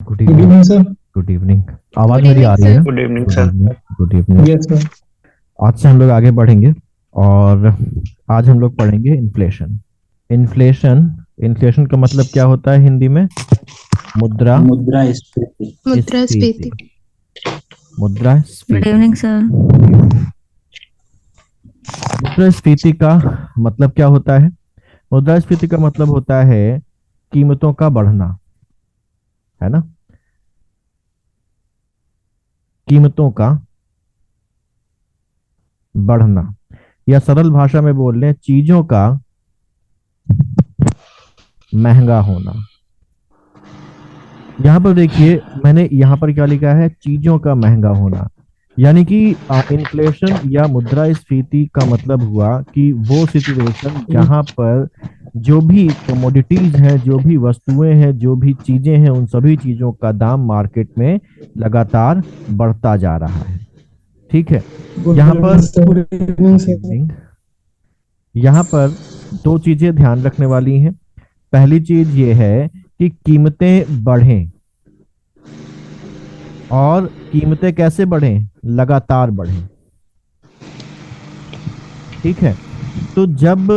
Good good evening. Evening sir. Good evening. आवाज good मेरी आ evening रही है सर। ना? Good evening good sir. Evening. Good evening. Yes sir. आज से हम लोग आगे बढ़ेंगे और आज हम लोग पढ़ेंगे इन्फ्लेशन। इन्फ्लेशन इन्फ्लेशन का मतलब क्या होता है हिंदी में? मुद्रा मुद्रास्फीति। स्फीति। मुद्रास्फीति। मुद्रा गुड स्फीति। Evening sir. मुद्रास्फीति का मतलब क्या होता है? मुद्रास्फीति का मतलब होता है कीमतों का बढ़ना, है ना? कीमतों का बढ़ना, या सरल भाषा में बोल लें चीजों का महंगा होना। यहां पर देखिए मैंने यहां पर क्या लिखा है, चीजों का महंगा होना। यानी कि इन्फ्लेशन या मुद्रास्फीति का मतलब हुआ कि वो सिचुएशन जहां पर जो भी कमोडिटीज हैं, जो भी वस्तुएं हैं, जो भी चीजें हैं, उन सभी चीजों का दाम मार्केट में लगातार बढ़ता जा रहा है। ठीक है। यहाँ पर good evening good sir. Evening. यहाँ पर दो चीजें ध्यान रखने वाली हैं। पहली चीज ये है कि कीमतें बढ़ें, और कीमतें कैसे बढ़ें? लगातार बढ़ें। ठीक है। तो जब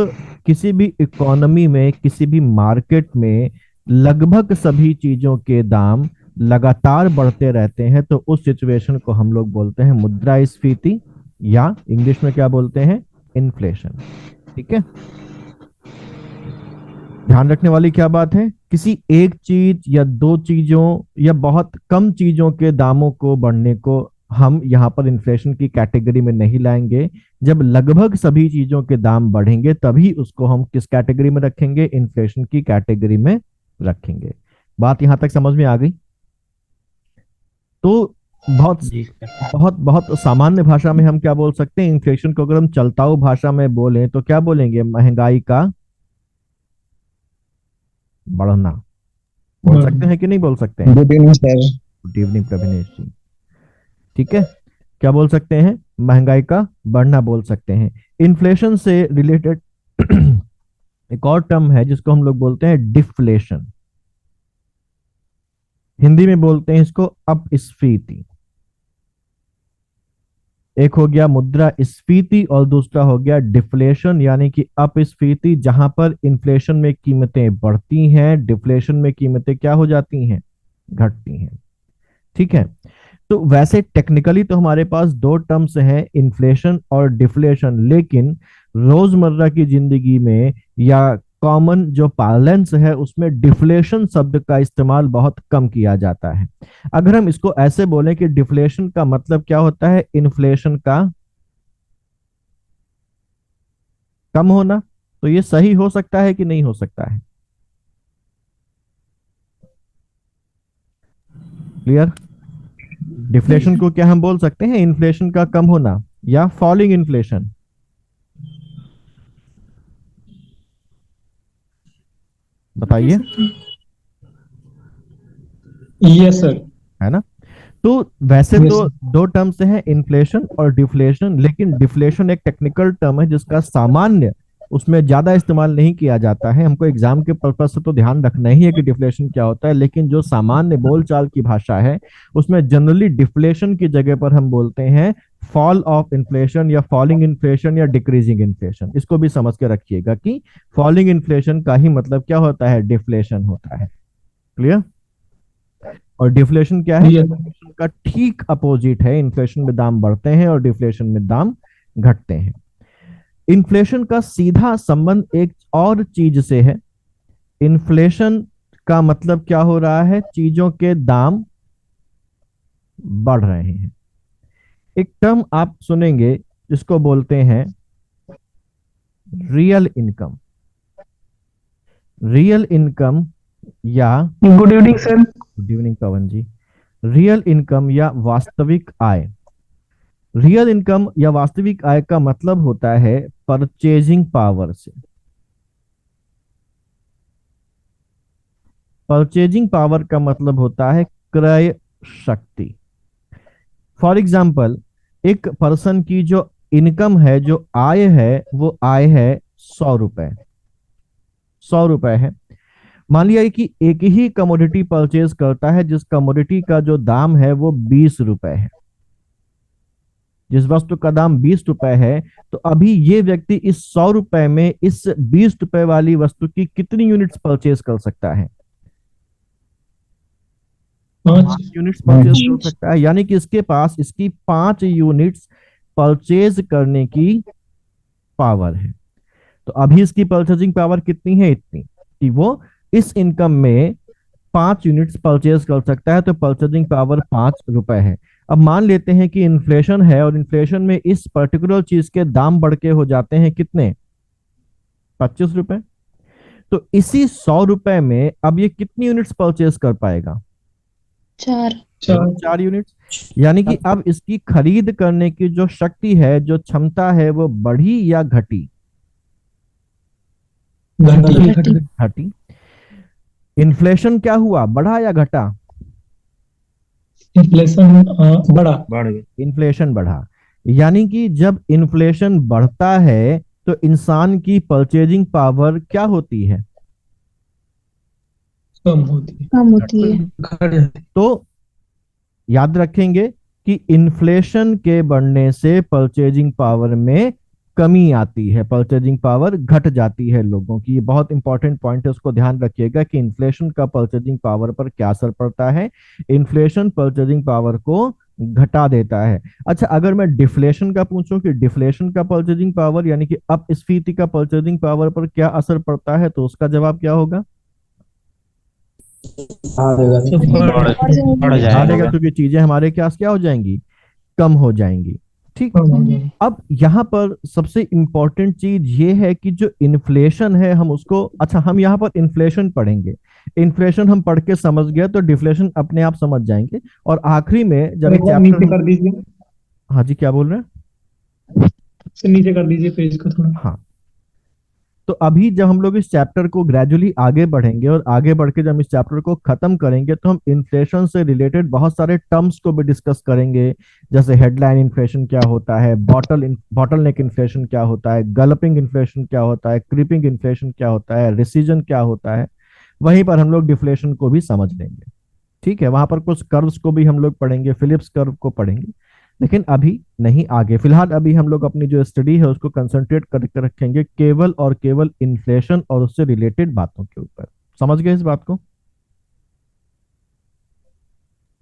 किसी भी इकोनॉमी में, किसी भी मार्केट में लगभग सभी चीजों के दाम लगातार बढ़ते रहते हैं तो उस सिचुएशन को हम लोग बोलते हैं मुद्रास्फीति, या इंग्लिश में क्या बोलते हैं? इन्फ्लेशन। ठीक है। ध्यान रखने वाली क्या बात है, किसी एक चीज या दो चीजों या बहुत कम चीजों के दामों को बढ़ने को हम यहाँ पर इन्फ्लेशन की कैटेगरी में नहीं लाएंगे। जब लगभग सभी चीजों के दाम बढ़ेंगे तभी उसको हम किस कैटेगरी में रखेंगे? इन्फ्लेशन की कैटेगरी में रखेंगे। बात यहां तक समझ में आ गई? तो बहुत बहुत बहुत सामान्य भाषा में हम क्या बोल सकते हैं इन्फ्लेशन को? अगर हम चलताऊ भाषा में बोलें तो क्या बोलेंगे? महंगाई का बढ़ना। बोल सकते हैं कि नहीं बोल सकते हैं? Good evening sir. Good evening Prabhinesh ji. ठीक है। क्या बोल सकते हैं? महंगाई का बढ़ना बोल सकते हैं। इन्फ्लेशन से रिलेटेड एक और टर्म है जिसको हम लोग बोलते हैं डिफ्लेशन। हिंदी में बोलते हैं इसको अपस्फीति। एक हो गया मुद्रा स्फीति और दूसरा हो गया डिफ्लेशन, यानी कि अपस्फीति जहां पर इन्फ्लेशन में कीमतें बढ़ती हैं, डिफ्लेशन में कीमतें क्या हो जाती हैं? घटती हैं। ठीक है। तो वैसे टेक्निकली तो हमारे पास दो टर्म्स हैं, इन्फ्लेशन और डिफ्लेशन, लेकिन रोजमर्रा की जिंदगी में या कॉमन जो पार्लेंस है उसमें डिफ्लेशन शब्द का इस्तेमाल बहुत कम किया जाता है। अगर हम इसको ऐसे बोलें कि डिफ्लेशन का मतलब क्या होता है? इन्फ्लेशन का कम होना, तो ये सही हो सकता है कि नहीं हो सकता है? क्लियर? डिफ्लेशन को क्या हम बोल सकते हैं? इन्फ्लेशन का कम होना या फॉलिंग इन्फ्लेशन। बताइए। Yes sir. है ना? तो वैसे यस तो दो टर्म्स हैं, इन्फ्लेशन और डिफ्लेशन, लेकिन डिफ्लेशन एक टेक्निकल टर्म है जिसका सामान्य उसमें ज्यादा इस्तेमाल नहीं किया जाता है। हमको एग्जाम के पर्पज से तो ध्यान रखना ही है कि डिफ्लेशन क्या होता है, लेकिन जो सामान्य बोलचाल की भाषा है उसमें जनरली डिफ्लेशन की जगह पर हम बोलते हैं फॉल ऑफ इन्फ्लेशन या फॉलिंग इन्फ्लेशन या डिक्रीजिंग इन्फ्लेशन। इसको भी समझ के रखिएगा कि फॉलिंग इन्फ्लेशन का ही मतलब क्या होता है? डिफ्लेशन होता है। क्लियर? और डिफ्लेशन क्या है? यस इन्फ्लेशन का ठीक अपोजिट है। इन्फ्लेशन में दाम बढ़ते हैं और डिफ्लेशन में दाम घटते हैं। इन्फ्लेशन का सीधा संबंध एक और चीज से है। इन्फ्लेशन का मतलब क्या हो रहा है? चीजों के दाम बढ़ रहे हैं। एक टर्म आप सुनेंगे जिसको बोलते हैं रियल इनकम। रियल इनकम या good evening sir. Good evening Pawan ji. Real income या वास्तविक आय। रियल इनकम या वास्तविक आय का मतलब होता है परचेजिंग पावर से। परचेजिंग पावर का मतलब होता है क्रय शक्ति। फॉर एग्जाम्पल, एक पर्सन की जो इनकम है, जो आय है, वो आय है 100 रुपए। 100 रुपए है। मान लिया कि एक ही कमोडिटी परचेज करता है जिस कमोडिटी का जो दाम है वो 20 रुपए है, जिस वस्तु का दाम 20 रुपए है, तो अभी ये व्यक्ति इस 100 रुपए में इस 20 रुपए वाली वस्तु की कितनी यूनिट्स परचेज कर सकता है? 5 यूनिट्स परचेज कर सकता है, यानी कि इसके पास इसकी 5 यूनिट्स परचेज करने की पावर है। तो अभी इसकी परचेजिंग पावर कितनी है? इतनी कि वो इस इनकम में 5 यूनिट्स परचेज कर सकता है, तो परचेजिंग पावर 5 रुपए है। अब मान लेते हैं कि इन्फ्लेशन है और इन्फ्लेशन में इस पर्टिकुलर चीज के दाम बढ़ के हो जाते हैं कितने? 25 रुपए। तो इसी 100 रुपए में अब ये कितनी यूनिट्स परचेज कर पाएगा? 4। 4 यूनिट्स। यानी कि अब इसकी खरीद करने की जो शक्ति है, जो क्षमता है, वो बढ़ी या घटी? घटी। इन्फ्लेशन क्या हुआ, बढ़ा या घटा? इन्फ्लेशन बढ़ा। इन्फ्लेशन बढ़ा। यानी कि जब इन्फ्लेशन बढ़ता है तो इंसान की परचेजिंग पावर क्या होती है? कम होती है। कम होती है। घट जाती है। तो याद रखेंगे कि इन्फ्लेशन के बढ़ने से परचेजिंग पावर में कमी आती है, परचेजिंग पावर घट जाती है लोगों की। ये बहुत इंपॉर्टेंट पॉइंट है, उसको ध्यान रखिएगा कि इन्फ्लेशन का परचेजिंग पावर पर क्या असर पड़ता है। इन्फ्लेशन परचेजिंग पावर को घटा देता है। अच्छा, अगर मैं डिफ्लेशन का पूछूं कि डिफ्लेशन का परचेजिंग पावर यानी कि अपस्फीति का परचेजिंग पावर पर क्या असर पड़ता है, तो उसका जवाब क्या होगा? बढ़ेगा, क्योंकि चीजें हमारे क्या हो जाएंगी? कम हो जाएंगी। ठीक। अब यहाँ पर सबसे इंपॉर्टेंट चीज ये है कि जो इन्फ्लेशन है हम उसको, अच्छा हम यहाँ पर इन्फ्लेशन पढ़ेंगे, इन्फ्लेशन हम पढ़ के समझ गए तो डिफ्लेशन अपने आप समझ जाएंगे। और आखिरी में जब नीचे कर दीजिए। हाँ जी, क्या बोल रहे हैं? नीचे कर दीजिए पेज को थोड़ा। हाँ, तो अभी जब हम लोग इस चैप्टर को ग्रेजुअली आगे बढ़ेंगे और आगे बढ़ के जब इस चैप्टर को खत्म करेंगे तो हम इन्फ्लेशन से रिलेटेड बहुत सारे टर्म्स को भी डिस्कस करेंगे, जैसे हेडलाइन इन्फ्लेशन क्या होता है, बॉटलनेक इन्फ्लेशन क्या होता है, गलपिंग इन्फ्लेशन क्या होता है, क्रीपिंग इन्फ्लेशन क्या होता है, रिसीजन क्या होता है। वहीं पर हम लोग डिफ्लेशन को भी समझ लेंगे। ठीक है, वहां पर कुछ कर्व्स को भी हम लोग पढ़ेंगे, फिलिप्स कर्व को पढ़ेंगे, लेकिन अभी नहीं, आगे। फिलहाल अभी हम लोग अपनी जो स्टडी है उसको कंसंट्रेट करके रखेंगे केवल और केवल इन्फ्लेशन और उससे रिलेटेड बातों के ऊपर। समझ गए इस बात को?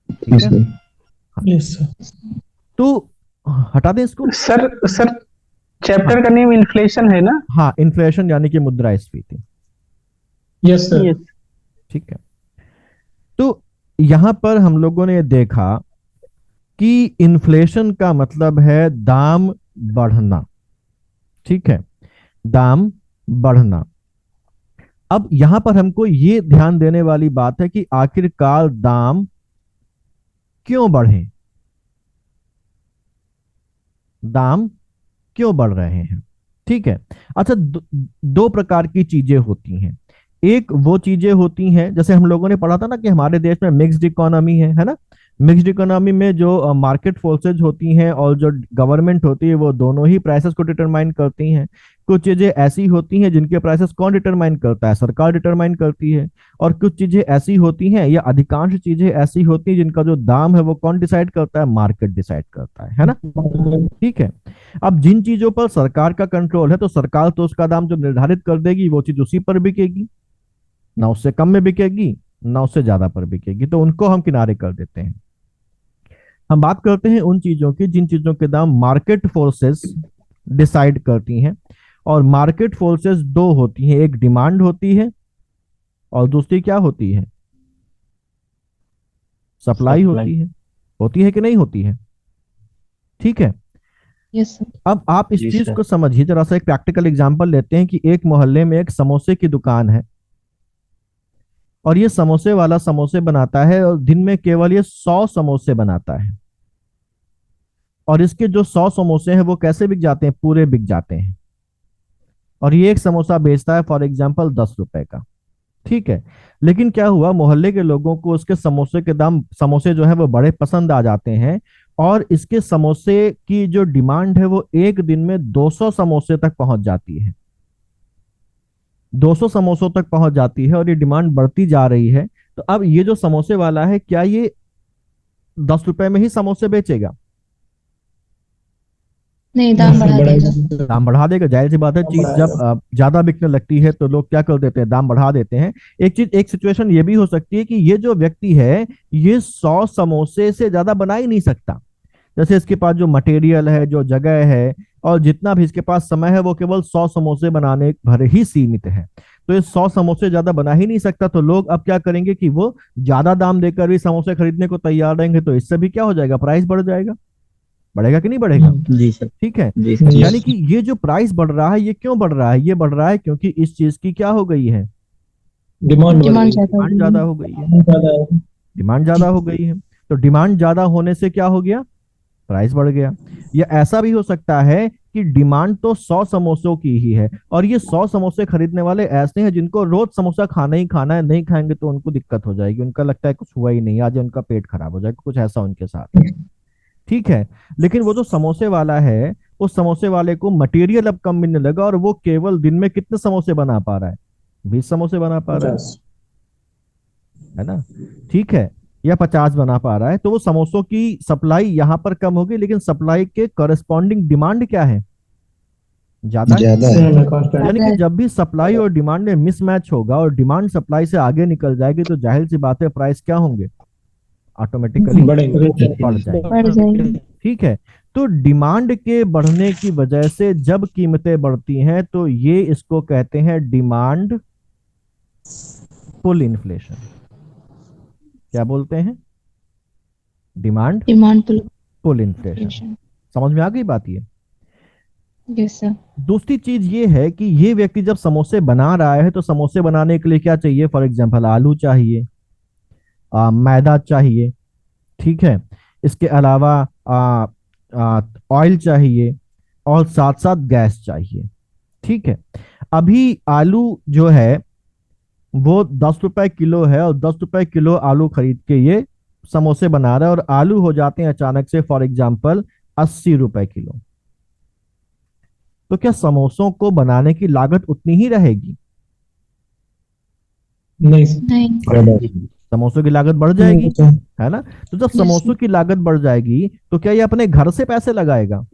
ठीक है। Yes sir. तो हटा दें इसको। सर चैप्टर का नेम इन्फ्लेशन है ना? हाँ, इन्फ्लेशन यानी कि मुद्रास्फीति। Yes sir. ठीक है। तो यहां पर हम लोगों ने देखा कि इन्फ्लेशन का मतलब है दाम बढ़ना। ठीक है, दाम बढ़ना। अब यहां पर हमको ये ध्यान देने वाली बात है कि आखिरकार दाम क्यों बढ़े, दाम क्यों बढ़ रहे हैं। ठीक है। अच्छा, दो प्रकार की चीजें होती हैं। एक वो चीजें होती हैं जैसे हम लोगों ने पढ़ा था ना कि हमारे देश में मिक्स्ड इकोनॉमी है ना। मिक्स्ड इकोनॉमी में जो मार्केट फोर्सेज होती हैं और जो गवर्नमेंट होती है वो दोनों ही प्राइसेस को डिटरमाइन करती हैं। कुछ चीजें ऐसी होती हैं जिनके प्राइसेस कौन डिटरमाइन करता है? सरकार डिटरमाइन करती है। और कुछ चीजें ऐसी होती हैं या अधिकांश चीजें ऐसी होती हैं जिनका जो दाम है वो कौन डिसाइड करता है? मार्केट डिसाइड करता है ना। ठीक है। अब जिन चीजों पर सरकार का कंट्रोल है तो सरकार तो उसका दाम जो निर्धारित कर देगी वो चीज उसी पर बिकेगी, ना उससे कम में बिकेगी ना उससे ज्यादा पर बिकेगी, तो उनको हम किनारे कर देते हैं। हम बात करते हैं उन चीजों की जिन चीजों के दाम मार्केट फोर्सेस डिसाइड करती हैं। और मार्केट फोर्सेस दो होती हैं, एक डिमांड होती है और दूसरी क्या होती है? सप्लाई होती है कि नहीं होती है? ठीक है। Yes sir. अब आप इस चीज को समझिए जरा सा। एक प्रैक्टिकल एग्जांपल लेते हैं कि एक मोहल्ले में एक समोसे की दुकान है और ये समोसे वाला समोसे बनाता है और दिन में केवल ये 100 समोसे बनाता है। और इसके जो 100 समोसे हैं वो कैसे बिक जाते हैं? पूरे बिक जाते हैं। और ये एक समोसा बेचता है फॉर एग्जाम्पल 10 रुपए का। ठीक है। लेकिन क्या हुआ, मोहल्ले के लोगों को उसके समोसे के दाम, समोसे जो है वो बड़े पसंद आ जाते हैं और इसके समोसे की जो डिमांड है वो एक दिन में 200 समोसे तक पहुंच जाती है। 200 समोसों तक पहुंच जाती है और ये डिमांड बढ़ती जा रही है, तो अब ये जो समोसे वाला है क्या ये 10 रुपए में ही समोसे बेचेगा? नहीं, दाम बढ़ा देगा। दाम बढ़ा देगा, जाहिर सी बात है। चीज जब ज्यादा बिकने लगती है तो लोग क्या कर देते हैं, दाम बढ़ा देते हैं। एक सिचुएशन ये भी हो सकती है कि ये जो व्यक्ति है ये 100 समोसे से ज्यादा बना ही नहीं सकता। जैसे इसके पास जो मटेरियल है, जो जगह है और जितना भी इसके पास समय है, वो केवल 100 समोसे बनाने भर ही सीमित है। तो ये 100 समोसे ज्यादा बना ही नहीं सकता, तो लोग अब क्या करेंगे कि वो ज्यादा दाम देकर भी समोसे खरीदने को तैयार रहेंगे। तो इससे भी क्या हो जाएगा, प्राइस बढ़ जाएगा। बढ़ेगा कि नहीं बढ़ेगा? जी सर। ठीक है। जी सर। यानी कि ये जो प्राइस बढ़ रहा है, ये क्यों बढ़ रहा है? ये बढ़ रहा है क्योंकि इस चीज की क्या हो गई है, डिमांड डिमांड ज्यादा डिमांड ज्यादा हो गई है। डिमांड ज्यादा हो गई है, तो डिमांड ज्यादा होने से क्या हो गया, प्राइस बढ़ गया। या ऐसा भी हो सकता है कि डिमांड तो 100 समोसों की ही है और ये 100 समोसे खरीदने वाले ऐसे हैं जिनको रोज समोसा खाना ही खाना है, नहीं खाएंगे तो उनको दिक्कत हो जाएगी, उनका लगता है कुछ हुआ ही नहीं, आज उनका पेट खराब हो जाएगा, कुछ ऐसा उनके साथ। ठीक है। लेकिन वो जो समोसे वाला है, उस समोसे वाले को मटेरियल अब कम मिलने लगा और वो केवल दिन में कितने समोसे बना पा रहा है, 20 समोसे बना पा रहा है ना? ठीक है। या 50 बना पा रहा है, तो वो समोसों की सप्लाई यहां पर कम होगी, लेकिन सप्लाई के करस्पॉन्डिंग डिमांड क्या है, ज्यादा है। यानी कि जब भी सप्लाई और डिमांड में मिसमैच होगा और डिमांड सप्लाई से आगे निकल जाएगी, तो जाहिर सी बात है प्राइस क्या होंगे, ऑटोमेटिकली बढ़ जाएंगे। बढ़ जाएगी। ठीक है। तो डिमांड के बढ़ने की वजह से जब कीमतें बढ़ती हैं तो ये इसको कहते हैं डिमांड पुल इन्फ्लेशन। क्या बोलते हैं, डिमांड डिमांड पुल इन्फ्लेशन। समझ में आ गई बात ये? Yes sir. दूसरी चीज ये है कि ये व्यक्ति जब समोसे बना रहा है तो समोसे बनाने के लिए क्या चाहिए, फॉर एग्जांपल आलू चाहिए, मैदा चाहिए। ठीक है। इसके अलावा ऑयल चाहिए और साथ साथ गैस चाहिए। ठीक है। अभी आलू जो है वो 10 रुपए किलो है और 10 रुपए किलो आलू खरीद के ये समोसे बना रहा है और आलू हो जाते हैं अचानक से फॉर एग्जाम्पल 80 रुपए किलो। तो क्या समोसों को बनाने की लागत उतनी ही रहेगी? नहीं। समोसों की लागत बढ़ जाएगी, है ना? तो जब समोसों की लागत बढ़ जाएगी तो क्या ये अपने घर से पैसे लगाएगा?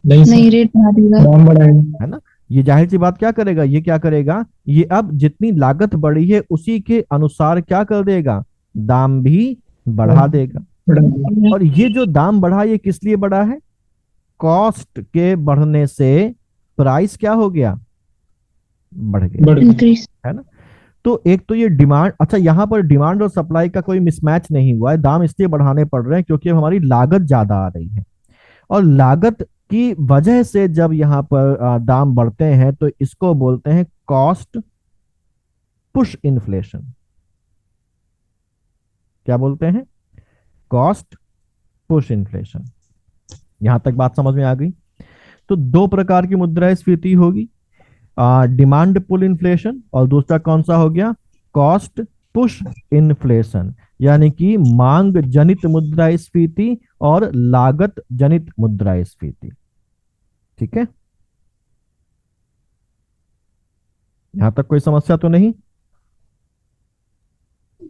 नहीं, रेट बढ़ा देगा, है ना? ये जाहिर सी बात क्या करेगा, ये क्या करेगा, ये अब जितनी लागत बढ़ी है उसी के अनुसार क्या कर देगा, दाम भी बढ़ा देगा। और ये जो दाम बढ़ा, ये किस लिए बढ़ा है, कॉस्ट के बढ़ने से प्राइस क्या हो गया, बढ़ गया, इंक्रीज। है ना? तो एक तो ये डिमांड, अच्छा यहाँ पर डिमांड और सप्लाई का कोई मिसमैच नहीं हुआ है, दाम इसलिए बढ़ाने पड़ रहे हैं क्योंकि हमारी लागत ज्यादा आ रही है और लागत की वजह से जब यहाँ पर दाम बढ़ते हैं तो इसको बोलते हैं कॉस्ट पुश इन्फ्लेशन। क्या बोलते हैं, कॉस्ट पुश इन्फ्लेशन। यहां तक बात समझ में आ गई? तो दो प्रकार की मुद्रास्फीति होगी, डिमांड पुल इन्फ्लेशन और दूसरा कौन सा हो गया, कॉस्ट पुश इन्फ्लेशन, यानी कि मांग जनित मुद्रास्फीति और लागत जनित मुद्रास्फीति। ठीक है, यहां तक कोई समस्या तो नहीं?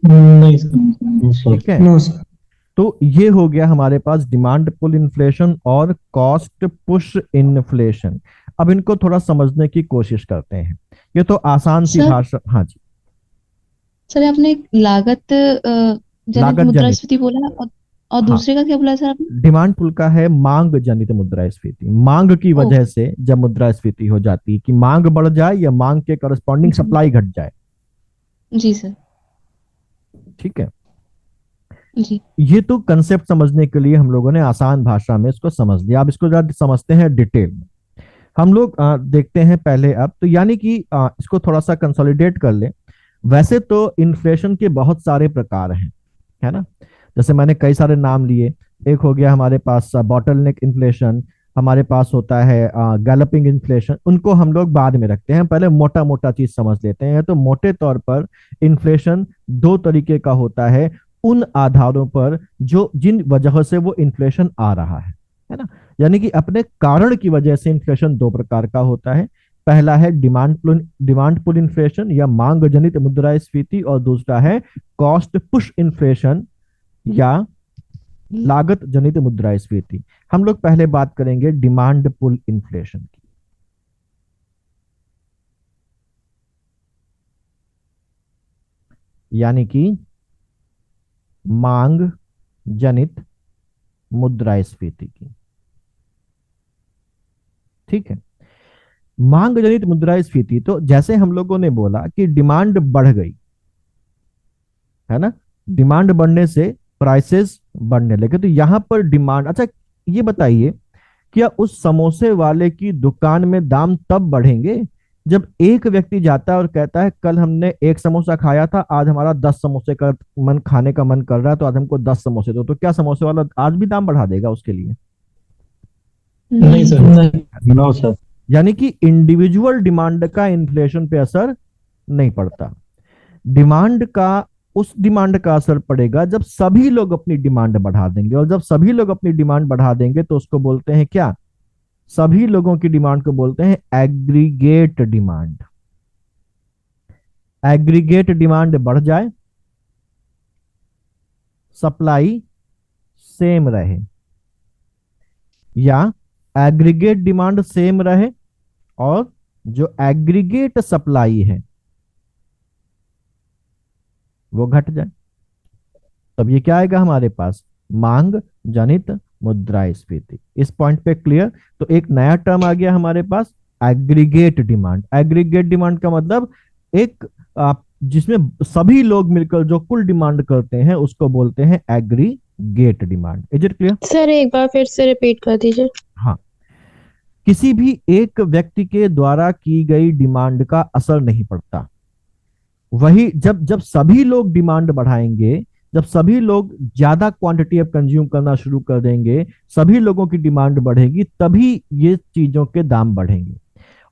नहीं ठीक है। तो ये हो गया हमारे पास डिमांड पुल इन्फ्लेशन और कॉस्ट पुश इन्फ्लेशन। अब इनको थोड़ा समझने की कोशिश करते हैं। ये तो आसान सी सर? भाषा। हाँ जी, सर आपने लागत जनित लागत मुद्रास्फीति बोला और हाँ। दूसरे का क्या बोला सर आपने? डिमांड पुल का है मांग जनित मुद्रास्फीति। मांग की वजह से जब मुद्रास्फीति हो जाती है कि मांग बढ़ जाए या मांग के करस्पॉन्डिंग सप्लाई घट जाए। जी सर। ठीक है। जी ये तो कंसेप्ट समझने के लिए हम लोगों ने आसान भाषा में इसको समझ लिया। अब इसको जरा समझते हैं डिटेल में। हम लोग देखते हैं पहले अब तो, यानी कि इसको थोड़ा सा कंसोलिडेट कर ले। वैसे तो इन्फ्लेशन के बहुत सारे प्रकार हैं, है ना? जैसे मैंने कई सारे नाम लिए। एक हो गया हमारे पास बॉटलनेक इन्फ्लेशन, हमारे पास होता है गैलपिंग इन्फ्लेशन। उनको हम लोग बाद में रखते हैं, पहले मोटा मोटा चीज समझ लेते हैं। तो मोटे तौर पर इन्फ्लेशन दो तरीके का होता है, उन आधारों पर जो जिन वजह से वो इन्फ्लेशन आ रहा है ना? यानी कि अपने कारण की वजह से इन्फ्लेशन दो प्रकार का होता है। पहला है डिमांड पुल इन्फ्लेशन या मांग जनित मुद्रास्फीति, और दूसरा है कॉस्ट पुश इन्फ्लेशन या लागत जनित मुद्रास्फीति। हम लोग पहले बात करेंगे डिमांड पुल इन्फ्लेशन की। यानी कि मांग जनित मुद्रास्फीति की। ठीक है, मांग जनित मुद्रास्फीति, तो जैसे हम लोगों ने बोला कि डिमांड बढ़ गई है ना, डिमांड बढ़ने से प्राइसेस बढ़ने लगे, तो यहां पर डिमांड, अच्छा ये बताइए, क्या उस समोसे वाले की दुकान में दाम तब बढ़ेंगे जब एक व्यक्ति जाता है और कहता है कल हमने एक समोसा खाया था, आज हमारा 10 समोसे का खाने का मन कर रहा है, तो आज हमको 10 समोसे दो, तो क्या समोसे वाला आज भी दाम बढ़ा देगा उसके लिए? नहीं सर। नहीं, नो सर। यानी कि इंडिविजुअल डिमांड का इन्फ्लेशन पे असर नहीं पड़ता। डिमांड का, उस डिमांड का असर पड़ेगा जब सभी लोग अपनी डिमांड बढ़ा देंगे, और जब सभी लोग अपनी डिमांड बढ़ा देंगे तो उसको बोलते हैं क्या? सभी लोगों की डिमांड को बोलते हैं एग्रीगेट डिमांड। एग्रीगेट डिमांड बढ़ जाए, सप्लाई सेम रहे, या एग्रीगेट डिमांड सेम रहे और जो एग्रीगेट सप्लाई है वो घट जाए, तब ये क्या आएगा हमारे पास? मांग जनित मुद्रास्फीति। इस पॉइंट पे क्लियर? तो एक नया टर्म आ गया हमारे पास, एग्रीगेट डिमांड। एग्रीगेट डिमांड का मतलब एक जिसमें सभी लोग मिलकर जो कुल डिमांड करते हैं उसको बोलते हैं aggregate demand. Is it clear? Sir एक बार फिर से रिपीट कर दीजिए। हाँ, किसी भी एक व्यक्ति के द्वारा की गई डिमांड का असर नहीं पड़ता। वही जब सभी लोग डिमांड बढ़ाएंगे, जब सभी लोग ज्यादा क्वांटिटी ऑफ कंज्यूम करना शुरू कर देंगे, सभी लोगों की डिमांड बढ़ेगी, तभी ये चीजों के दाम बढ़ेंगे।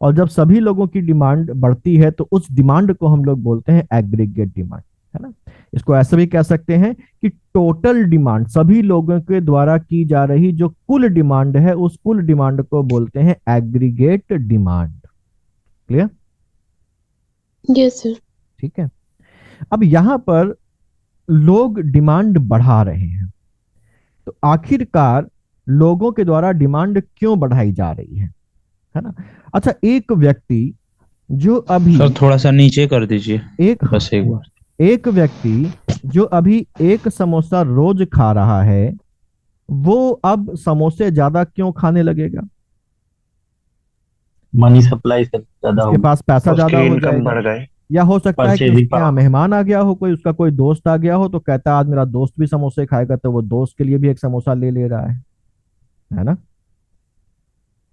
और जब सभी लोगों की डिमांड बढ़ती है तो उस डिमांड को हम लोग बोलते हैं एग्रीगेट डिमांड, है ना। इसको ऐसे भी कह सकते हैं कि टोटल डिमांड, सभी लोगों के द्वारा की जा रही जो कुल डिमांड है, उस कुल डिमांड को बोलते हैं aggregate demand. Clear? Yes sir. ठीक है, अब यहां पर लोग डिमांड बढ़ा रहे हैं, तो आखिरकार लोगों के द्वारा डिमांड क्यों बढ़ाई जा रही है ना। अच्छा, एक व्यक्ति जो अभी सर थोड़ा सा नीचे कर दीजिए बस एक बार। एक व्यक्ति जो अभी एक समोसा रोज खा रहा है, वो अब समोसे ज्यादा क्यों खाने लगेगा? मनी सप्लाई से ज्यादा उसके पास पैसा ज्यादा हो इनकम जाएगा, बढ़ गए, या हो सकता है कि परचेजिंग उसके यहाँ मेहमान आ गया हो, कोई उसका कोई दोस्त आ गया हो, तो कहता है आज मेरा दोस्त भी समोसे खाएगा, तो वो दोस्त के लिए भी एक समोसा ले ले रहा है ना।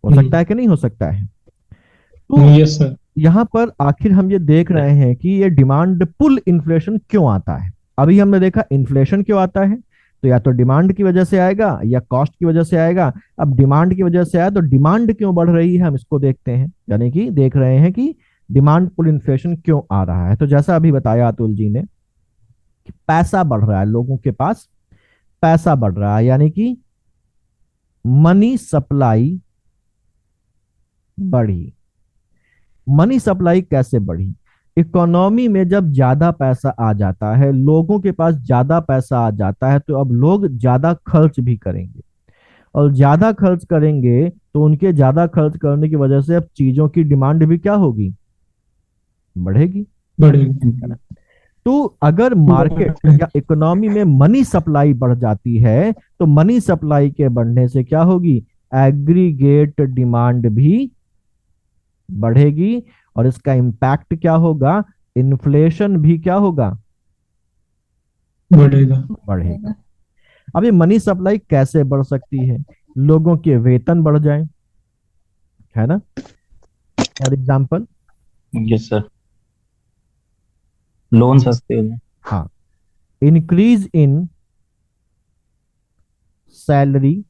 हो सकता है कि नहीं हो सकता है? तो यस सर। यहाँ पर आखिर हम ये देख रहे हैं कि ये डिमांड पुल इन्फ्लेशन क्यों आता है। अभी हमने देखा इन्फ्लेशन क्यों आता है, तो या तो डिमांड की वजह से आएगा या कॉस्ट की वजह से आएगा। अब डिमांड की वजह से आया तो डिमांड क्यों बढ़ रही है, हम इसको देखते हैं, यानी कि देख रहे हैं कि डिमांड पुल इन्फ्लेशन क्यों आ रहा है। तो जैसा अभी बताया अतुल जी ने कि पैसा बढ़ रहा है, लोगों के पास पैसा बढ़ रहा है, यानी कि मनी सप्लाई बढ़ी। मनी सप्लाई कैसे बढ़ी? इकोनॉमी में जब ज्यादा पैसा आ जाता है, लोगों के पास ज्यादा पैसा आ जाता है, तो अब लोग ज्यादा खर्च भी करेंगे, और ज्यादा खर्च करेंगे तो उनके ज्यादा खर्च करने की वजह से अब चीजों की डिमांड भी क्या होगी? बढ़ेगी। बढ़ेगी। तो अगर मार्केट या इकोनॉमी में मनी सप्लाई बढ़ जाती है, तो मनी सप्लाई के बढ़ने से क्या होगी? एग्रीगेट डिमांड भी बढ़ेगी, और इसका इंपैक्ट क्या होगा? इन्फ्लेशन भी क्या होगा? बढ़ेगा। अब ये मनी सप्लाई कैसे बढ़ सकती है? लोगों के वेतन बढ़ जाए, है ना, for example. Yes sir, loan सस्ते हो जाए। हाँ, इंक्रीज इन सैलरी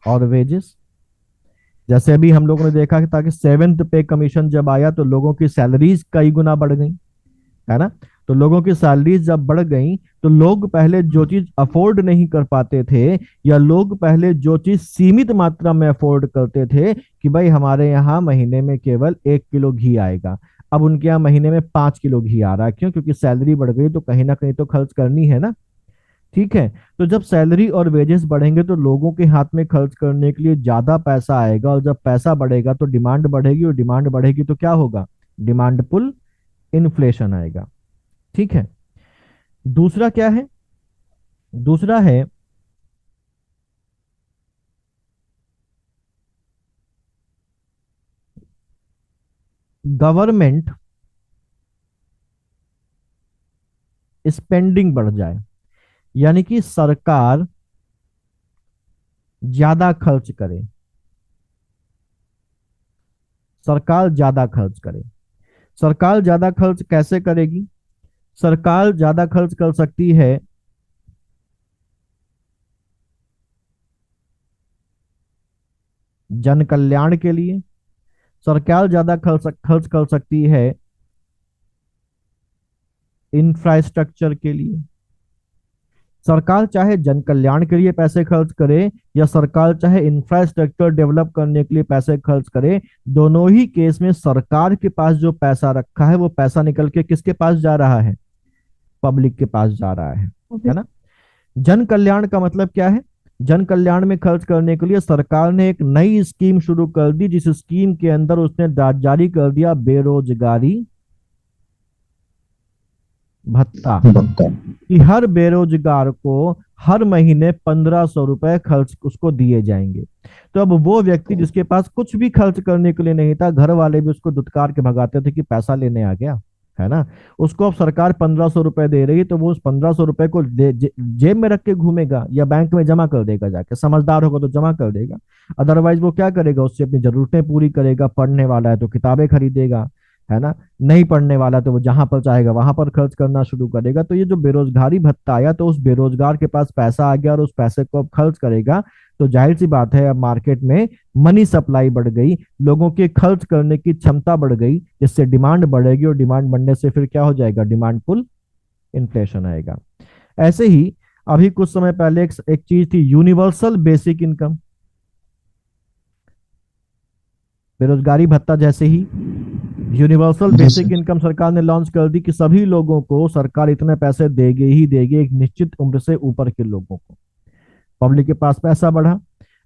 और वेजेस। जैसे अभी हम लोगों ने देखा कि ताकि 7th पे कमीशन जब आया तो लोगों की सैलरीज कई गुना बढ़ गई, है ना। तो लोगों की सैलरीज जब बढ़ गई तो लोग पहले जो चीज अफोर्ड नहीं कर पाते थे, या लोग पहले जो चीज सीमित मात्रा में अफोर्ड करते थे कि भाई हमारे यहाँ महीने में केवल 1 किलो घी आएगा, अब उनके यहाँ महीने में 5 किलो घी आ रहा है। क्यों? क्योंकि सैलरी बढ़ गई तो कहीं ना कहीं तो खर्च करनी है ना। ठीक है, तो जब सैलरी और वेजेस बढ़ेंगे तो लोगों के हाथ में खर्च करने के लिए ज्यादा पैसा आएगा, और जब पैसा बढ़ेगा तो डिमांड बढ़ेगी, और डिमांड बढ़ेगी तो क्या होगा? डिमांड पुल इन्फ्लेशन आएगा। ठीक है, दूसरा क्या है? दूसरा है गवर्नमेंट स्पेंडिंग बढ़ जाए, यानी कि सरकार ज्यादा खर्च करे। सरकार ज्यादा खर्च करे। सरकार ज्यादा खर्च कैसे करेगी? सरकार ज्यादा खर्च कर सकती है जन कल्याण के लिए। सरकार ज्यादा खर्च कर सकती है इंफ्रास्ट्रक्चर के लिए। सरकार चाहे जन कल्याण के लिए पैसे खर्च करे, या सरकार चाहे इंफ्रास्ट्रक्चर डेवलप करने के लिए पैसे खर्च करे, दोनों ही केस में सरकार के पास जो पैसा रखा है वो पैसा निकल के किसके पास जा रहा है? पब्लिक के पास जा रहा है ना। जन कल्याण का मतलब क्या है? जन कल्याण में खर्च करने के लिए सरकार ने एक नई स्कीम शुरू कर दी, जिस स्कीम के अंदर उसने जारी कर दिया बेरोजगारी भत्ता, कि हर बेरोजगार को हर महीने 1500 रुपए खर्च उसको दिए जाएंगे। तो अब वो व्यक्ति जिसके पास कुछ भी खर्च करने के लिए नहीं था, घर वाले भी उसको दुत्कार के भगाते थे कि पैसा लेने आ गया है ना, उसको अब सरकार 1500 रुपए दे रही है, तो वो उस 1500 रुपए को जेब में रख के घूमेगा या बैंक में जमा कर देगा जाके। समझदार होगा तो जमा कर देगा, अदरवाइज वो क्या करेगा? उससे अपनी जरूरतें पूरी करेगा। पढ़ने वाला है तो किताबें खरीदेगा, है ना। नहीं पढ़ने वाला तो वो जहां पर चाहेगा वहां पर खर्च करना शुरू करेगा। तो ये जो बेरोजगारी भत्ता आया, तो उस बेरोजगार के पास पैसा आ गया और उस पैसे को अब खर्च करेगा। तो जाहिर सी बात है अब मार्केट में मनी सप्लाई बढ़ गई, लोगों के खर्च करने की क्षमता बढ़ गई, जिससे डिमांड बढ़ेगी, और डिमांड बढ़ने से फिर क्या हो जाएगा? डिमांड पुल इन्फ्लेशन आएगा। ऐसे ही अभी कुछ समय पहले एक चीज थी, यूनिवर्सल बेसिक इनकम। बेरोजगारी भत्ता जैसे ही यूनिवर्सल बेसिक इनकम सरकार ने लॉन्च कर दी कि सभी लोगों को सरकार इतने पैसे देगी ही देगी, एक निश्चित उम्र से ऊपर के लोगों को। पब्लिक के पास पैसा बढ़ा।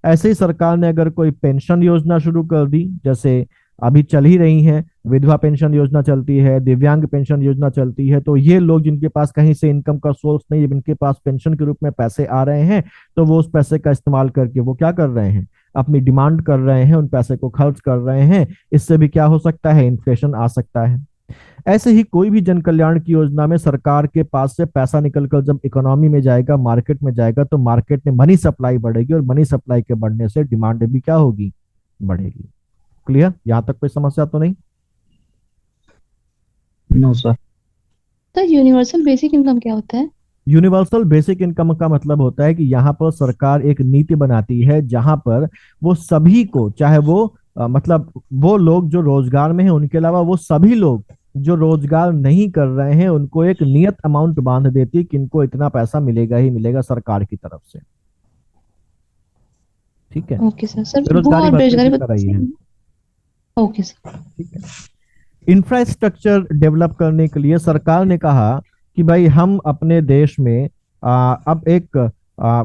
ऐसे ही सरकार ने अगर कोई पेंशन योजना शुरू कर दी, जैसे अभी चल ही रही है, विधवा पेंशन योजना चलती है, दिव्यांग पेंशन योजना चलती है, तो ये लोग जिनके पास कहीं से इनकम का सोर्स नहीं है, जिनके पास पेंशन के रूप में पैसे आ रहे हैं, तो वो उस पैसे का इस्तेमाल करके वो क्या कर रहे हैं? अपनी डिमांड कर रहे हैं, उन पैसे को खर्च कर रहे हैं। इससे भी क्या हो सकता है? इन्फ्लेशन आ सकता है। ऐसे ही कोई भी जन कल्याण की योजना में सरकार के पास से पैसा निकलकर जब इकोनॉमी में जाएगा, मार्केट में जाएगा, तो मार्केट में मनी सप्लाई बढ़ेगी, और मनी सप्लाई के बढ़ने से डिमांड भी क्या होगी? बढ़ेगी। क्लियर? यहां तक कोई समस्या तो नहीं? No sir. Sir universal basic income क्या होता है? यूनिवर्सल बेसिक इनकम का मतलब होता है कि यहाँ पर सरकार एक नीति बनाती है जहां पर वो सभी को, चाहे वो मतलब वो लोग जो रोजगार में हैं, उनके अलावा वो सभी लोग जो रोजगार नहीं कर रहे हैं, उनको एक नियत अमाउंट बांध देती है कि इनको इतना पैसा मिलेगा ही मिलेगा सरकार की तरफ से। ठीक है, ओके सर। सर वो बेरोजगारी और भत्ते बेरोजगारी की तरह ही है। Okay sir. ठीक है, इंफ्रास्ट्रक्चर डेवलप करने के लिए सरकार ने कहा कि भाई हम अपने देश में अब एक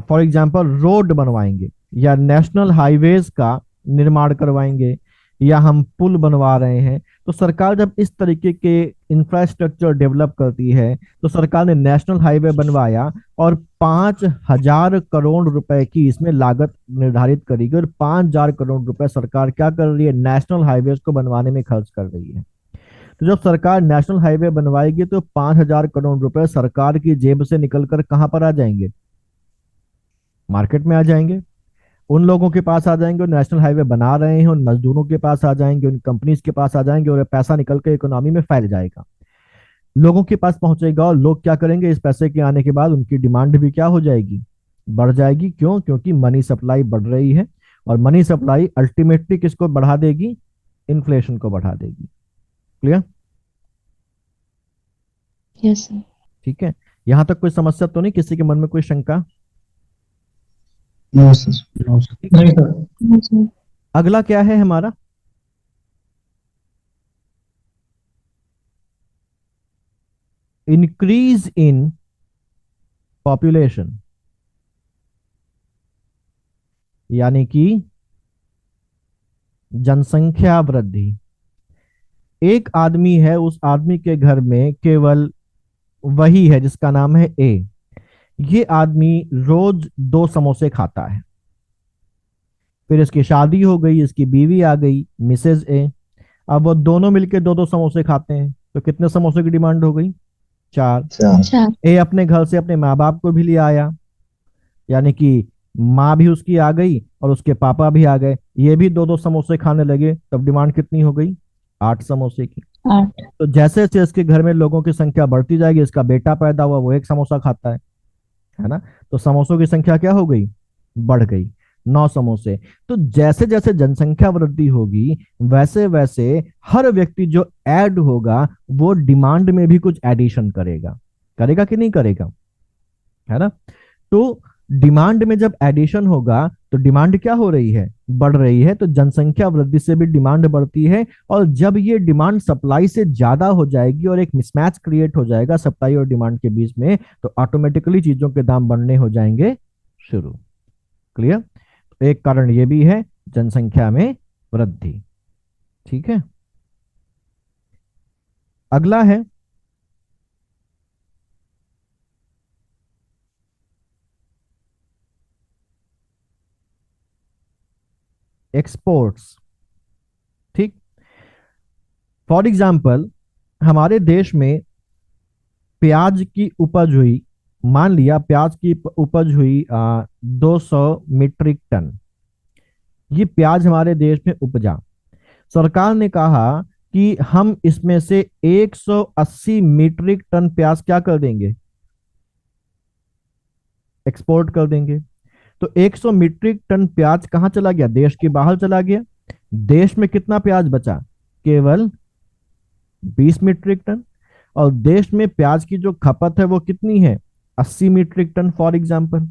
फॉर एग्जांपल रोड बनवाएंगे, या नेशनल हाईवेज का निर्माण करवाएंगे, या हम पुल बनवा रहे हैं। तो सरकार जब इस तरीके के इंफ्रास्ट्रक्चर डेवलप करती है, तो सरकार ने नेशनल हाईवे बनवाया और 5,000 करोड़ रुपए की इसमें लागत निर्धारित करेगी, और 5,000 करोड़ रुपए सरकार क्या कर रही है? नेशनल हाईवेज को बनवाने में खर्च कर रही है। तो जब सरकार नेशनल हाईवे बनवाएगी तो 5,000 करोड़ रुपए सरकार की जेब से निकलकर कहां पर आ जाएंगे? मार्केट में आ जाएंगे, उन लोगों के पास आ जाएंगे, नेशनल हाईवे बना रहे हैं, उन मजदूरों के पास आ जाएंगे, उन कंपनीज के पास आ जाएंगे, और पैसा निकल के इकोनॉमी में फैल जाएगा, लोगों के पास पहुंचेगा। और लोग क्या करेंगे? इस पैसे के आने के बाद उनकी डिमांड भी क्या हो जाएगी? बढ़ जाएगी। क्यों? क्योंकि मनी सप्लाई बढ़ रही है, और मनी सप्लाई अल्टीमेटली किसको बढ़ा देगी? इन्फ्लेशन को बढ़ा देगी। क्लियर? Yes sir. ठीक है, यहां तक कोई समस्या तो नहीं, किसी के मन में कोई शंका? No sir. No sir. नहीं सर। हाँ सर। अगला क्या है हमारा? इंक्रीज इन पॉपुलेशन, यानी कि जनसंख्या वृद्धि। एक आदमी है, उस आदमी के घर में केवल वही है जिसका नाम है ए। ये आदमी रोज 2 समोसे खाता है। फिर इसकी शादी हो गई, इसकी बीवी आ गई मिसेज ए। अब वो दोनों मिलके 2 समोसे खाते हैं, तो कितने समोसे की डिमांड हो गई? 4। अच्छा। ए अपने घर से अपने माँ बाप को भी ले आया, यानी कि माँ भी उसकी आ गई और उसके पापा भी आ गए, ये भी 2 समोसे खाने लगे, तब डिमांड कितनी हो गई? 8 समोसे की। 8। तो जैसे जैसे इसके घर में लोगों की संख्या बढ़ती जाएगी, इसका बेटा पैदा हुआ, वो 1 समोसा खाता है ना, तो समोसों की संख्या क्या हो गई? बढ़ गई, 9 समोसे। तो जैसे जैसे जनसंख्या वृद्धि होगी, वैसे वैसे हर व्यक्ति जो ऐड होगा वो डिमांड में भी कुछ एडिशन करेगा। करेगा कि नहीं करेगा? है ना। तो डिमांड में जब एडिशन होगा तो डिमांड क्या हो रही है? बढ़ रही है। तो जनसंख्या वृद्धि से भी डिमांड बढ़ती है, और जब ये डिमांड सप्लाई से ज्यादा हो जाएगी और एक मिसमैच क्रिएट हो जाएगा सप्लाई और डिमांड के बीच में, तो ऑटोमेटिकली चीजों के दाम बढ़ने हो जाएंगे शुरू। क्लियर? तो एक कारण ये भी है जनसंख्या में वृद्धि। ठीक है, अगला है एक्सपोर्ट्स। ठीक, फॉर एग्जाम्पल हमारे देश में प्याज की उपज हुई, मान लिया प्याज की उपज हुई 200 मीट्रिक टन। ये प्याज हमारे देश में उपजा। सरकार ने कहा कि हम इसमें से 180 मीट्रिक टन प्याज क्या कर देंगे? एक्सपोर्ट कर देंगे। तो 100 मीट्रिक टन प्याज कहां चला गया? देश के बाहर चला गया। देश में कितना प्याज बचा? केवल 20 मीट्रिक टन। और देश में प्याज की जो खपत है वो कितनी है? 80 मीट्रिक टन फॉर एग्जाम्पल।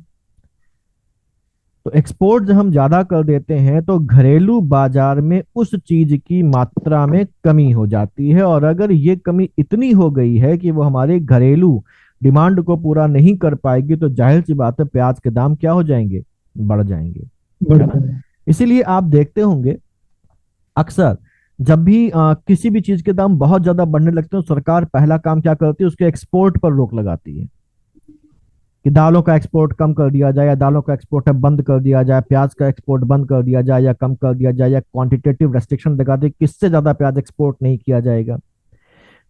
तो एक्सपोर्ट जब हम ज्यादा कर देते हैं तो घरेलू बाजार में उस चीज की मात्रा में कमी हो जाती है, और अगर ये कमी इतनी हो गई है कि वो हमारे घरेलू डिमांड को पूरा नहीं कर पाएगी, तो जाहिर सी बात है प्याज के दाम क्या हो जाएंगे? बढ़ जाएंगे, है ना। इसीलिए आप देखते होंगे अक्सर जब भी किसी भी चीज के दाम बहुत ज्यादा बढ़ने लगते हैं, तो सरकार पहला काम क्या करती है? उसके एक्सपोर्ट पर रोक लगाती है कि दालों का एक्सपोर्ट कम कर दिया जाए, या दालों का एक्सपोर्ट बंद कर दिया जाए, प्याज का एक्सपोर्ट बंद कर दिया जाए या कम कर दिया जाए, या क्वांटिटेटिव रेस्ट्रिक्शन लगा दे किससे ज्यादा प्याज एक्सपोर्ट नहीं किया जाएगा।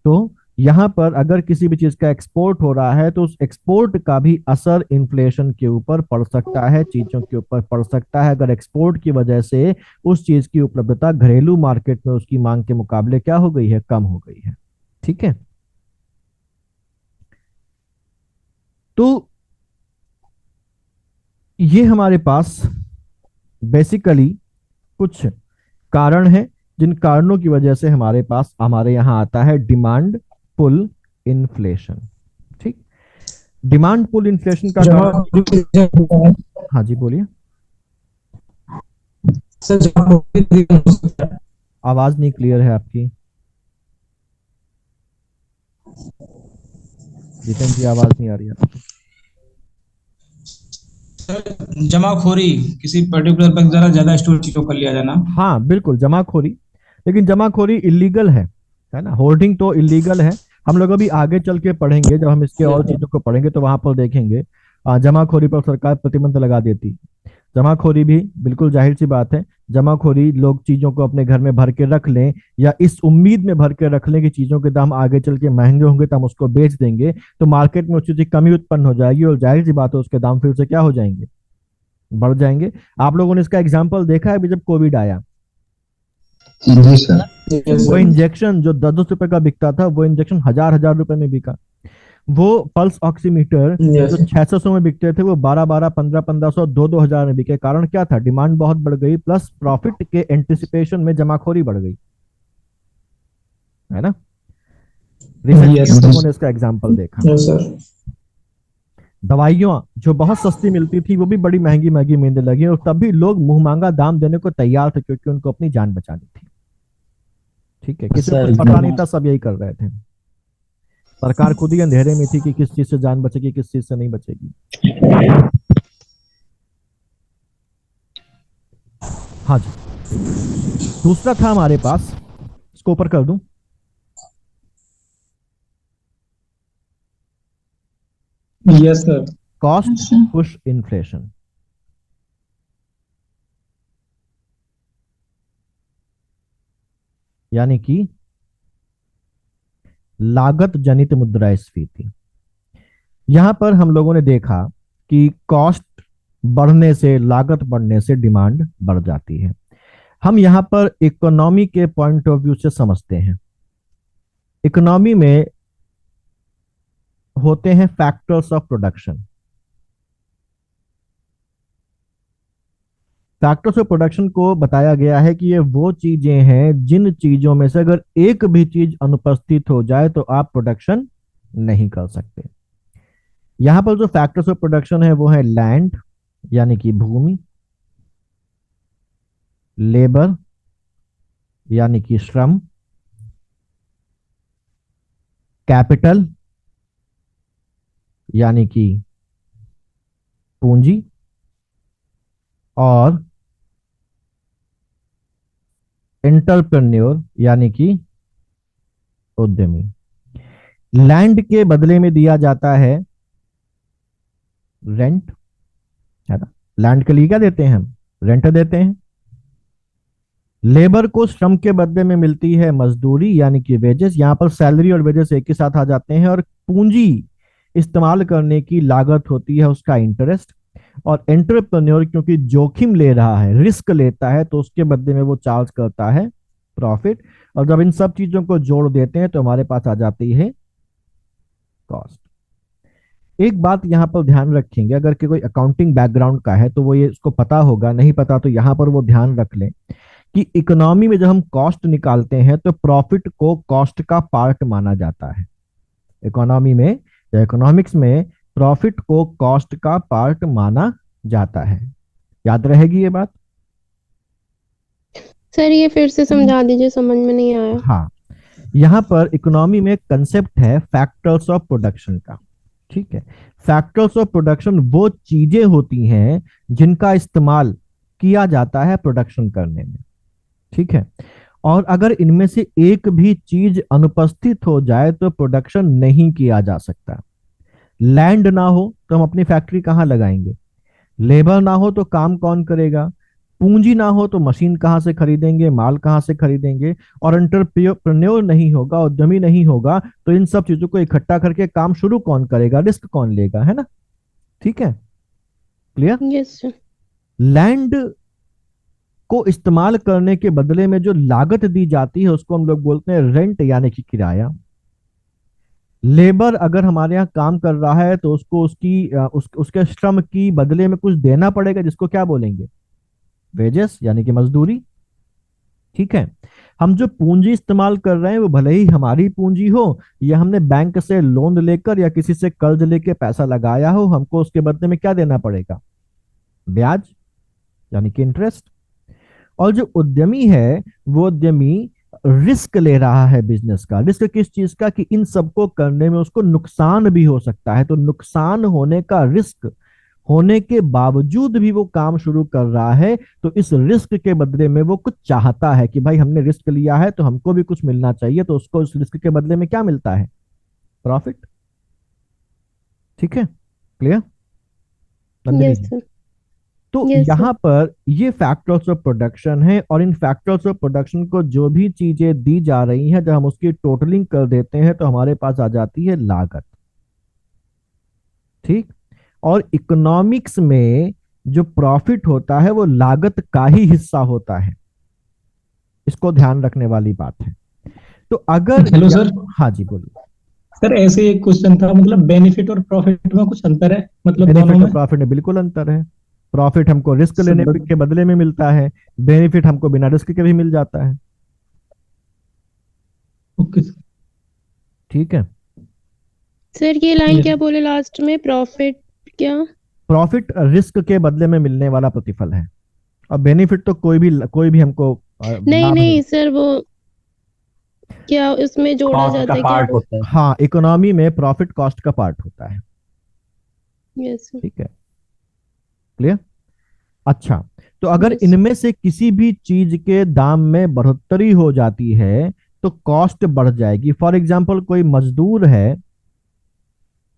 तो यहां पर अगर किसी भी चीज का एक्सपोर्ट हो रहा है तो उस एक्सपोर्ट का भी असर इन्फ्लेशन के ऊपर पड़ सकता है, चीजों के ऊपर पड़ सकता है। अगर एक्सपोर्ट की वजह से उस चीज की उपलब्धता घरेलू मार्केट में उसकी मांग के मुकाबले क्या हो गई है? कम हो गई है। ठीक है, तो ये हमारे पास बेसिकली कुछ कारण है, जिन कारणों की वजह से हमारे पास हमारे यहां आता है डिमांड पुल इन्फ्लेशन। ठीक, डिमांड पुल इन्फ्लेशन का कारण, हाँ जी बोलिए। आवाज नहीं क्लियर है आपकी। जितेंद्र जी आवाज नहीं आ रही है। जमाखोरी, किसी पर्टिकुलर बैंक द्वारा ज्यादा स्टोर चीजों कर लिया जाना। हाँ बिल्कुल, जमाखोरी, लेकिन जमाखोरी इलीगल है ना। होर्डिंग तो इलीगल है। हम लोग अभी आगे चल के पढ़ेंगे, जब हम इसके और चीजों को पढ़ेंगे तो वहां पर देखेंगे जमाखोरी पर सरकार प्रतिबंध लगा देती। जमाखोरी भी बिल्कुल जाहिर सी बात है। जमाखोरी लोग चीजों को अपने घर में भर के रख लें, या इस उम्मीद में भर के रख लें कि चीजों के दाम आगे चल के महंगे होंगे तो हम उसको बेच देंगे, तो मार्केट में उस चीज की कमी उत्पन्न हो जाएगी, और जाहिर सी बात है उसके दाम फिर से क्या हो जाएंगे? बढ़ जाएंगे। आप लोगों ने इसका एग्जाम्पल देखा है अभी जब कोविड आया, जी सर। वो इंजेक्शन जो 10-10 रुपए का बिकता था, वो इंजेक्शन 1000-1000 रुपए में बिका। वो पल्स ऑक्सीमीटर जो 600 में बिकते थे, वो 1200, 1500, 2000 में बिके। कारण क्या था? डिमांड बहुत बढ़ गई, प्लस प्रॉफिट के एंटिसिपेशन में जमाखोरी बढ़ गई, है ना। रिसेंटली Yes, हम sir. लोगों ने इसका एग्जाम्पल देखा। Yes sir. दवाइयाँ जो बहुत सस्ती मिलती थी वो भी बड़ी महंगी महंगी मिलने लगी और तब भी लोग मुंह मांगा दाम देने को तैयार थे क्योंकि उनको अपनी जान बचानी थी। ठीक है, किसी को सर, कुछ पता नहीं था, सब यही कर रहे थे। सरकार खुद ही अंधेरे में थी कि किस चीज से जान बचेगी किस चीज से नहीं बचेगी। हाँ जी, दूसरा था हमारे पास, इसको ऊपर कर दूं। Yes, sir. Cost push inflation. यानी कि लागत जनित मुद्रास्फीति। यहां पर हम लोगों ने देखा कि कॉस्ट बढ़ने से, लागत बढ़ने से डिमांड बढ़ जाती है। हम यहां पर इकोनॉमी के पॉइंट ऑफ व्यू से समझते हैं। इकोनॉमी में होते हैं factors of production. Factors of production को बताया गया है कि ये वो चीजें हैं जिन चीजों में से अगर एक भी चीज अनुपस्थित हो जाए तो आप प्रोडक्शन नहीं कर सकते। यहां पर जो फैक्टर्स ऑफ प्रोडक्शन है वो है लैंड यानी कि भूमि, लेबर यानी कि श्रम, कैपिटल यानी कि पूंजी, और एंटरप्रेन्योर यानी कि उद्यमी। लैंड के बदले में दिया जाता है रेंट, है ना। लैंड के लिए क्या देते हैं हम? रेंट देते हैं। लेबर को श्रम के बदले में मिलती है मजदूरी यानी कि वेजेस। यहां पर सैलरी और वेजेस एक ही साथ आ जाते हैं। और पूंजी इस्तेमाल करने की लागत होती है उसका इंटरेस्ट। और एंटरप्रेन्योर क्योंकि जोखिम ले रहा है, रिस्क लेता है, तो उसके बदले में वो चार्ज करता है प्रॉफिट। और जब इन सब चीजों को जोड़ देते हैं तो हमारे पास आ जाती है कॉस्ट। एक बात यहां पर ध्यान रखेंगे, अगर कि कोई अकाउंटिंग बैकग्राउंड का है तो वो ये इसको पता होगा, नहीं पता तो यहां पर वो ध्यान रख लें कि इकोनॉमी में जब हम कॉस्ट निकालते हैं तो प्रॉफिट को कॉस्ट का पार्ट माना जाता है। इकोनॉमी में या इकोनॉमिक्स में प्रॉफिट को कॉस्ट का पार्ट माना जाता है। याद रहेगी ये बात? सर ये फिर से समझा दीजिए, समझ में नहीं आया। हाँ, यहां पर इकोनॉमी में कंसेप्ट है फैक्टर्स ऑफ प्रोडक्शन का। ठीक है, फैक्टर्स ऑफ प्रोडक्शन वो चीजें होती हैं जिनका इस्तेमाल किया जाता है प्रोडक्शन करने में। ठीक है, और अगर इनमें से एक भी चीज अनुपस्थित हो जाए तो प्रोडक्शन नहीं किया जा सकता। लैंड ना हो तो हम अपनी फैक्ट्री कहां लगाएंगे? लेबर ना हो तो काम कौन करेगा? पूंजी ना हो तो मशीन कहां से खरीदेंगे, माल कहां से खरीदेंगे? और एंटरप्रेन्योर नहीं होगा, उद्यमी नहीं होगा, तो इन सब चीजों को इकट्ठा करके काम शुरू कौन करेगा, रिस्क कौन लेगा, है ना। ठीक है, क्लियर? Yes sir. लैंड को इस्तेमाल करने के बदले में जो लागत दी जाती है उसको हम लोग बोलते हैं रेंट यानी कि किराया। लेबर अगर हमारे यहाँ काम कर रहा है तो उसको उसके श्रम की बदले में कुछ देना पड़ेगा, जिसको क्या बोलेंगे? वेजेस यानी कि मजदूरी। ठीक है, हम जो पूंजी इस्तेमाल कर रहे हैं वो भले ही हमारी पूंजी हो या हमने बैंक से लोन लेकर या किसी से कर्ज लेके पैसा लगाया हो, हमको उसके बदले में क्या देना पड़ेगा? ब्याज यानी कि इंटरेस्ट। और जो उद्यमी है वो उद्यमी रिस्क ले रहा है बिजनेस का। रिस्क किस चीज का? कि इन सबको करने में उसको नुकसान भी हो सकता है। तो नुकसान होने का रिस्क होने के बावजूद भी वो काम शुरू कर रहा है, तो इस रिस्क के बदले में वो कुछ चाहता है कि भाई हमने रिस्क लिया है तो हमको भी कुछ मिलना चाहिए, तो उसको इस रिस्क के बदले में क्या मिलता है? प्रॉफिट। ठीक है, क्लियर? Yes sir. तो Yes, यहां पर ये फैक्टर्स ऑफ प्रोडक्शन है। और इन फैक्टर्स ऑफ प्रोडक्शन को जो भी चीजें दी जा रही हैं, जब हम उसकी टोटलिंग कर देते हैं तो हमारे पास आ जाती है लागत। ठीक, और इकोनॉमिक्स में जो प्रॉफिट होता है वो लागत का ही हिस्सा होता है। इसको ध्यान रखने वाली बात है। तो अगर हेलो सर। हाँ जी बोलिए। सर ऐसे एक क्वेश्चन था, मतलब बेनिफिट और प्रॉफिट में कुछ अंतर है, मतलब दोनों बेनिफिट और में? प्रॉफिट में बिल्कुल अंतर है। प्रॉफिट हमको रिस्क लेने के बदले में मिलता है, बेनिफिट हमको बिना रिस्क के भी मिल जाता है। Okay sir. ठीक है। सर ये लाइन Yes. क्या बोले लास्ट में, प्रॉफिट क्या? प्रॉफिट रिस्क के बदले में मिलने वाला प्रतिफल है, और बेनिफिट तो कोई भी हमको नहीं लाभ नहीं सर, वो क्या उसमें जोड़ा कॉस्ट जाता का है क्या? पार्ट होता है। हाँ, इकोनॉमी में प्रॉफिट कॉस्ट का पार्ट होता है। Yes sir. ठीक है, क्लियर। अच्छा, तो अगर Yes. इनमें से किसी भी चीज के दाम में बढ़ोतरी हो जाती है तो कॉस्ट बढ़ जाएगी। फॉर एग्जाम्पल, कोई मजदूर है,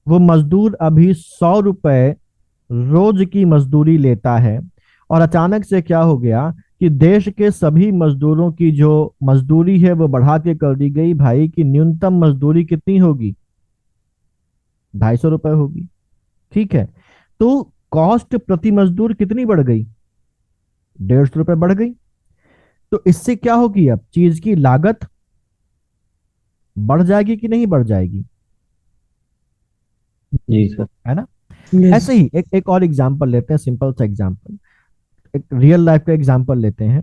वो मजदूर अभी 100 रुपए रोज की मजदूरी लेता है, और अचानक से क्या हो गया कि देश के सभी मजदूरों की जो मजदूरी है वो बढ़ा के कर दी गई। भाई की न्यूनतम मजदूरी कितनी होगी? 250 रुपए होगी। ठीक है, तो कॉस्ट प्रति मजदूर कितनी बढ़ गई? 150 रुपए बढ़ गई। तो इससे क्या होगी? अब चीज की लागत बढ़ जाएगी कि नहीं बढ़ जाएगी? जी सर। है ना। ऐसे ही एक और एग्जांपल लेते हैं, सिंपल सा एग्जांपल, एक रियल लाइफ का एग्जांपल लेते हैं।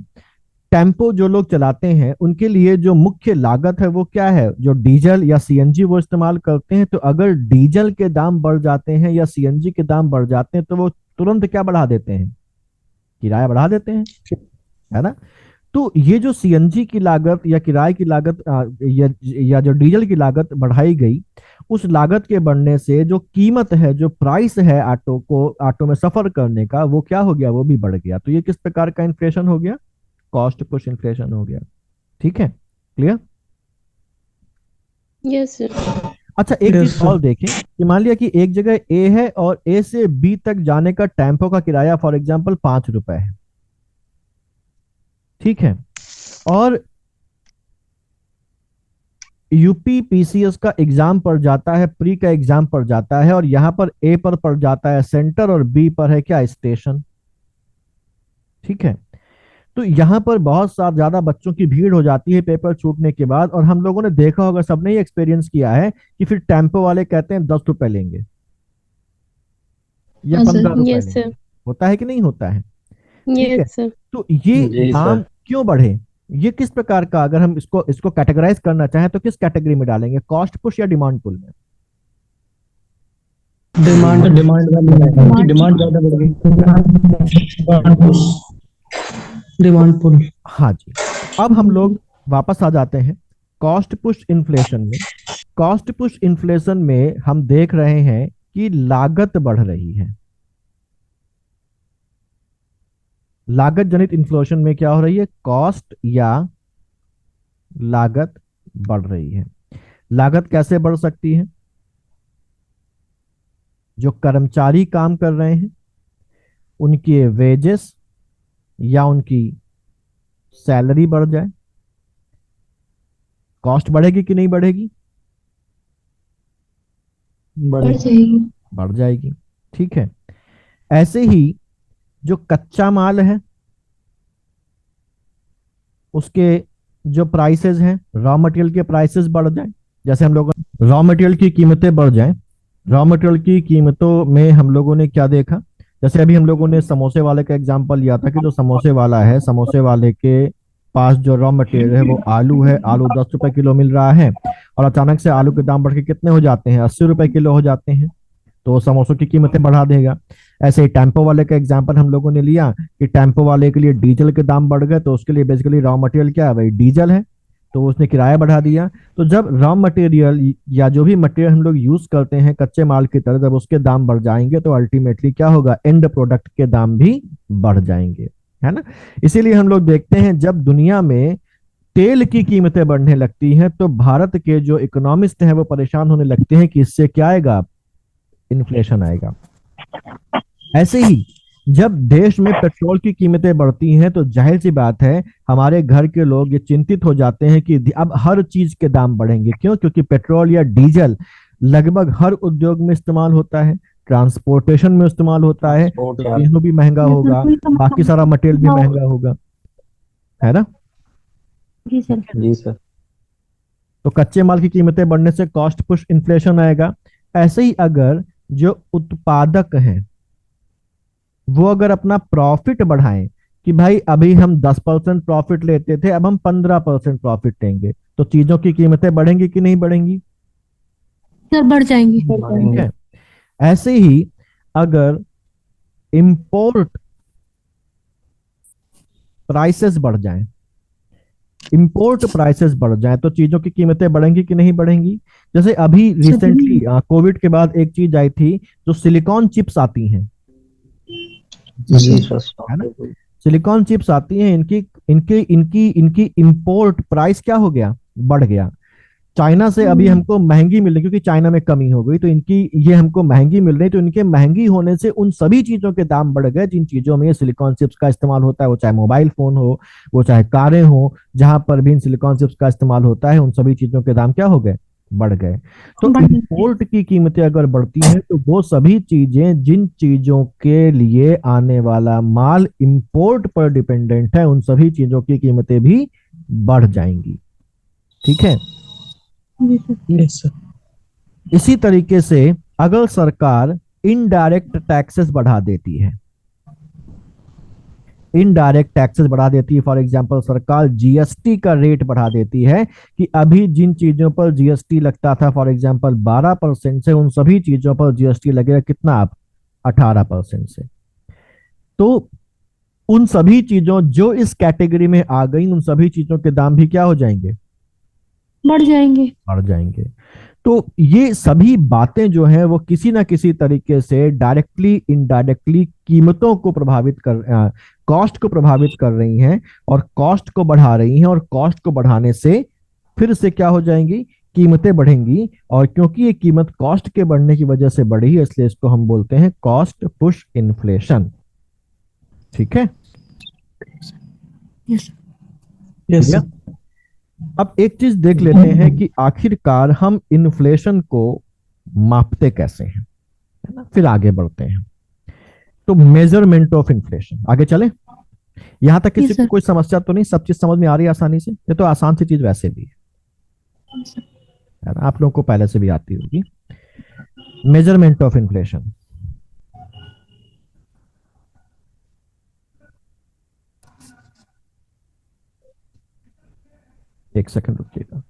टेम्पो जो लोग चलाते हैं उनके लिए जो मुख्य लागत है वो क्या है? जो डीजल या सीएनजी वो इस्तेमाल करते हैं। तो अगर डीजल के दाम बढ़ जाते हैं या सीएनजी के दाम बढ़ जाते हैं तो वो तुरंत क्या बढ़ा देते हैं? किराया बढ़ा देते हैं, है ना। तो ये जो सीएनजी की लागत या किराए की लागत या जो डीजल की लागत बढ़ाई गई, उस लागत के बढ़ने से जो कीमत है, जो प्राइस है ऑटो में सफर करने का, वो क्या हो गया? वो भी बढ़ गया। तो ये किस प्रकार का इन्फ्लेशन हो गया? कॉस्ट पुश इन्फ्लेशन हो गया। ठीक है, क्लियर। Yes sir. अच्छा, एक चीज और देखें कि मान लिया कि एक जगह ए है और ए से बी तक जाने का टेम्पो का किराया फॉर एग्जांपल 5 रुपए है। ठीक है, और यूपी पीसीएस का एग्जाम पड़ जाता है, प्री का एग्जाम पड़ जाता है, और यहां पर ए पर पड़ जाता है सेंटर और बी पर है क्या? स्टेशन। ठीक है, तो यहां पर बहुत ज्यादा बच्चों की भीड़ हो जाती है पेपर छूटने के बाद, और हम लोगों ने देखा होगा, सबने ही एक्सपीरियंस किया है कि फिर टेम्पो वाले कहते हैं 10 रुपए लेंगे या हाँ सर। 15 रुपए यस लेंगे। सर। होता है कि नहीं होता है? ठीक है, यस सर। तो ये जी दाम सर। क्यों बढ़े? ये किस प्रकार का, अगर हम इसको कैटेगराइज करना चाहें तो किस कैटेगरी में डालेंगे? कॉस्ट पुश या डिमांड पुल में? डिमांड वाली है, क्योंकि डिमांड ज्यादा बढ़ गई। Demand pull. हाँ जी। अब हम लोग वापस आ जाते हैं कॉस्ट पुश इन्फ्लेशन में। कॉस्ट पुश इन्फ्लेशन में हम देख रहे हैं कि लागत बढ़ रही है। लागत जनित इन्फ्लेशन में क्या हो रही है? कॉस्ट या लागत बढ़ रही है। लागत कैसे बढ़ सकती है? जो कर्मचारी काम कर रहे हैं उनके वेजेस या उनकी सैलरी बढ़ जाए, कॉस्ट बढ़ेगी कि नहीं बढ़ेगी? बढ़ जाएगी। बढ़ जाएगी। ठीक है, ऐसे ही जो कच्चा माल है उसके जो प्राइसेस हैं, रॉ मटेरियल के प्राइसेस बढ़ जाए, जैसे हम लोगों रॉ मटेरियल की कीमतें बढ़ जाएं। रॉ मटेरियल की कीमतों में हम लोगों ने क्या देखा? जैसे अभी हम लोगों ने समोसे वाले का एग्जांपल लिया था कि जो समोसे वाला है, समोसे वाले के पास जो रॉ मटेरियल है वो आलू है, आलू 10 रुपए किलो मिल रहा है, और अचानक से आलू के दाम बढ़ के कितने हो जाते हैं? 80 रुपए किलो हो जाते हैं। तो समोसों की कीमतें बढ़ा देगा। ऐसे ही टेम्पो वाले का एग्जांपल हम लोगों ने लिया कि टेम्पो वाले के लिए डीजल के दाम बढ़ गए, तो उसके लिए बेसिकली रॉ मटेरियल क्या है भाई? डीजल है, तो उसने किराया बढ़ा दिया। तो जब रॉ मटेरियल या जो भी मटेरियल हम लोग यूज करते हैं कच्चे माल की तरह, जब उसके दाम बढ़ जाएंगे तो अल्टीमेटली क्या होगा? एंड प्रोडक्ट के दाम भी बढ़ जाएंगे, है ना। इसीलिए हम लोग देखते हैं जब दुनिया में तेल की कीमतें बढ़ने लगती हैं तो भारत के जो इकोनॉमिस्ट हैं वो परेशान होने लगते हैं कि इससे क्या आएगा? इन्फ्लेशन आएगा। ऐसे ही जब देश में पेट्रोल की कीमतें बढ़ती हैं तो जाहिर सी बात है हमारे घर के लोग ये चिंतित हो जाते हैं कि अब हर चीज के दाम बढ़ेंगे। क्यों? क्योंकि पेट्रोल या डीजल लगभग हर उद्योग में इस्तेमाल होता है, ट्रांसपोर्टेशन में इस्तेमाल होता है, गेहूं भी महंगा होगा, बाकी सारा मटेरियल भी महंगा होगा, है ना। जी सर। जी सर। तो कच्चे माल की कीमतें बढ़ने से कॉस्ट पुश इन्फ्लेशन आएगा। ऐसे ही अगर जो उत्पादक हैं वो अगर अपना प्रॉफिट बढ़ाएं कि भाई अभी हम 10% प्रॉफिट लेते थे, अब हम 15% प्रॉफिट लेंगे, तो चीजों की कीमतें बढ़ेंगी कि नहीं बढ़ेंगी? सर बढ़ जाएंगे। ठीक है। ऐसे ही अगर इंपोर्ट प्राइसेस बढ़ जाएं, इंपोर्ट प्राइसेस बढ़ जाएं तो चीजों की कीमतें बढ़ेंगी कि नहीं बढ़ेंगी? जैसे अभी रिसेंटली कोविड के बाद एक चीज आई थी जो सिलिकॉन चिप्स आती हैं, है ना? सिलिकॉन चिप्स आती हैं, इनकी इनकी इनकी इनकी इंपोर्ट प्राइस क्या हो गया? बढ़ गया। चाइना से अभी हमको महंगी मिल रही, क्योंकि चाइना में कमी हो गई तो इनकी ये हमको महंगी मिल रही, तो इनके महंगी होने से उन सभी चीजों के दाम बढ़ गए जिन चीजों में ये सिलिकॉन चिप्स का इस्तेमाल होता है, वो चाहे मोबाइल फोन हो, वो चाहे कारें हो, जहां पर भी इन सिलिकॉन चिप्स का इस्तेमाल होता है, उन सभी चीजों के दाम क्या हो गए? बढ़ गए। तो इंपोर्ट की कीमतें अगर बढ़ती हैं तो वो सभी चीजें जिन चीजों के लिए आने वाला माल इंपोर्ट पर डिपेंडेंट है, उन सभी चीजों की कीमतें भी बढ़ जाएंगी। ठीक है। Yes sir. इसी तरीके से अगर सरकार इनडायरेक्ट टैक्सेस बढ़ा देती है, इनडायरेक्ट टैक्सेस बढ़ा देती है, फॉर एग्जांपल सरकार जीएसटी का रेट बढ़ा देती है कि अभी जिन चीजों पर जीएसटी लगता था फॉर एग्जांपल 12% से, उन सभी चीजों पर जीएसटी लगेगा कितना? अब 18% से। तो उन सभी चीजों जो इस कैटेगरी में आ गई, उन सभी चीजों के दाम भी क्या हो जाएंगे? बढ़ जाएंगे। बढ़ जाएंगे। तो ये सभी बातें जो हैं वो किसी ना किसी तरीके से डायरेक्टली इनडायरेक्टली कीमतों को प्रभावित कर, कॉस्ट को प्रभावित कर रही हैं और कॉस्ट को बढ़ा रही हैं, और कॉस्ट को बढ़ाने से फिर से क्या हो जाएंगी? कीमतें बढ़ेंगी। और क्योंकि ये कीमत कॉस्ट के बढ़ने की वजह से बढ़ी है, इसलिए इसको हम बोलते हैं कॉस्ट पुश इन्फ्लेशन। ठीक है। यस यस ठीक है? अब एक चीज देख लेते हैं कि आखिरकार हम इन्फ्लेशन को मापते कैसे हैं, है ना? फिर आगे बढ़ते हैं। तो मेजरमेंट ऑफ इन्फ्लेशन, आगे चले। यहां तक किसी को कोई समस्या तो नहीं? सब चीज समझ में आ रही है आसानी से? ये तो आसान सी चीज वैसे भी है ना? आप लोगों को पहले से भी आती होगी। Measurement of inflation. एक सेकंड रुकिएगा।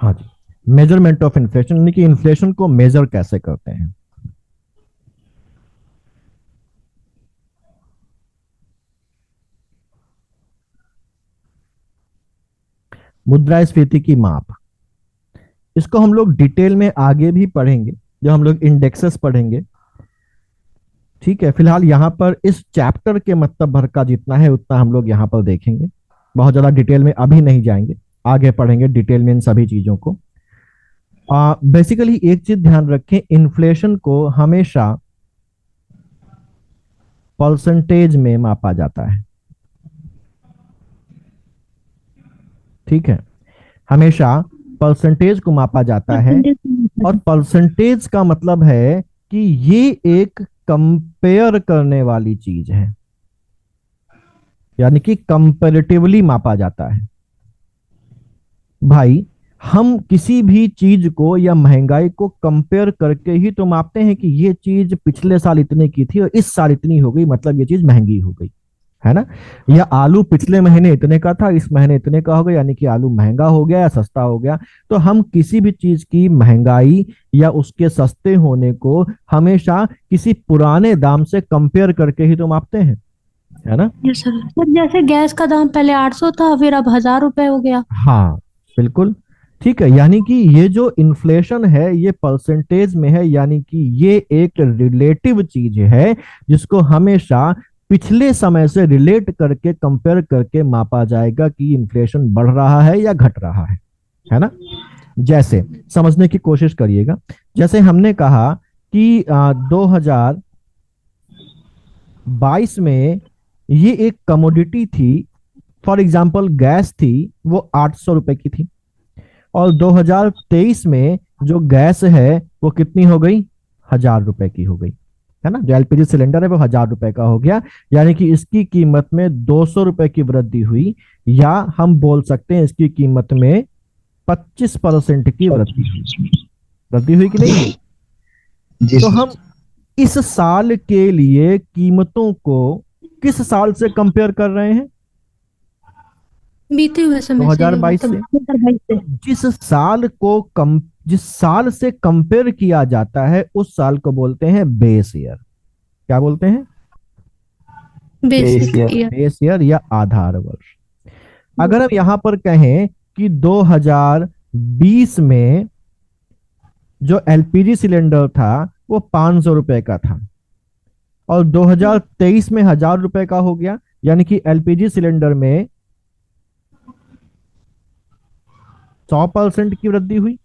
हाँ जी, मेजरमेंट ऑफ इन्फ्लेशन, यानी कि इन्फ्लेशन को मेजर कैसे करते हैं। मुद्रास्फीति की माप, इसको हम लोग डिटेल में आगे भी पढ़ेंगे जब हम लोग इंडेक्सेस पढ़ेंगे। ठीक है। फिलहाल यहाँ पर इस चैप्टर के मतलब भर का जितना है उतना हम लोग यहाँ पर देखेंगे, बहुत ज्यादा डिटेल में अभी नहीं जाएंगे, आगे पढ़ेंगे डिटेल में इन सभी चीजों को। बेसिकली एक चीज ध्यान रखें, इन्फ्लेशन को हमेशा परसेंटेज में मापा जाता है। ठीक है, हमेशा परसेंटेज को मापा जाता है, और परसेंटेज का मतलब है कि ये एक कंपेयर करने वाली चीज है, यानी कि कंपैरेटिवली मापा जाता है। भाई हम किसी भी चीज को या महंगाई को कंपेयर करके ही तो मापते हैं कि ये चीज पिछले साल इतने की थी और इस साल इतनी हो गई, मतलब ये चीज महंगी हो गई, है ना? या आलू पिछले महीने इतने का था, इस महीने इतने का हो गया, यानी कि आलू महंगा हो गया या सस्ता हो गया। तो हम किसी भी चीज की महंगाई या उसके सस्ते होने को हमेशा किसी पुराने दाम से कंपेयर करके ही तो मापते हैं, है ना? Yes sir. सर जैसे गैस का दाम पहले 800 था, फिर अब 1000 रुपए हो गया। हाँ बिल्कुल ठीक है। यानी कि ये जो इन्फ्लेशन है ये परसेंटेज में है, यानी कि ये एक रिलेटिव चीज है जिसको हमेशा पिछले समय से रिलेट करके कंपेयर करके मापा जाएगा कि इन्फ्लेशन बढ़ रहा है या घट रहा है ना? जैसे समझने की कोशिश करिएगा, जैसे हमने कहा कि 2022 में ये एक कमोडिटी थी, फॉर एग्जांपल गैस थी, वो 800 रुपए की थी, और 2023 में जो गैस है वो कितनी हो गई? 1000 रुपए की हो गई। है ना। जो एलपीजी सिलेंडर है वो 1000 रुपए का हो गया, यानी कि इसकी कीमत में 200 रुपए की वृद्धि हुई, या हम बोल सकते हैं इसकी कीमत में 25% की वृद्धि हुई। वृद्धि हुई कि नहीं हुई? जी तो सर। हम इस साल के लिए कीमतों को किस साल से कंपेयर कर रहे हैं? बीते हुए समय से, 2022 से। 2022 से। जिस साल से कंपेयर किया जाता है उस साल को बोलते हैं बेस ईयर। क्या बोलते हैं? Basic year. बेस ईयर या आधार वर्ष। अगर हम यहां पर कहें कि 2020 में जो एलपीजी सिलेंडर था वो 500 रुपए का था और 2023 में 1000 रुपए का हो गया, यानी कि एलपीजी सिलेंडर में 100% की वृद्धि हुई।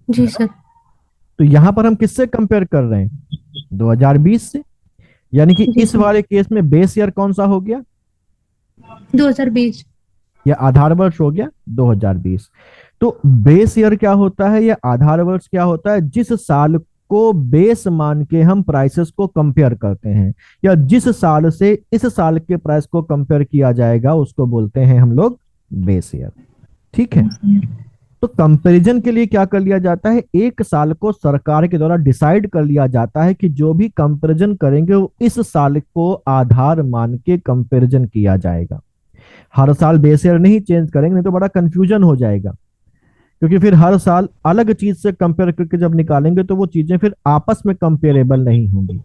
जी सर। तो यहां पर हम किससे कंपेयर कर रहे हैं? 2020 से। यानी कि जी इस सर। वाले केस में बेस ईयर कौन सा हो गया? 2020। या आधार वर्ष हो गया 2020। तो बेस ईयर क्या होता है या आधार वर्ष क्या होता है? जिस साल को बेस मान के हम प्राइसेस को कंपेयर करते हैं, या जिस साल से इस साल के प्राइस को कंपेयर किया जाएगा उसको बोलते हैं हम लोग बेस ईयर। ठीक है। तो कंपैरिजन के लिए क्या कर लिया जाता है? एक साल को सरकार के द्वारा डिसाइड कर लिया जाता है कि जो भी कंपैरिजन करेंगे वो इस साल को आधार मान के कंपैरिजन किया जाएगा। हर साल बेस ईयर नहीं चेंज करेंगे, नहीं तो बड़ा कंफ्यूजन हो जाएगा, क्योंकि फिर हर साल अलग चीज से कंपेयर करके जब निकालेंगे तो वो चीजें फिर आपस में कंपेरेबल नहीं होंगी।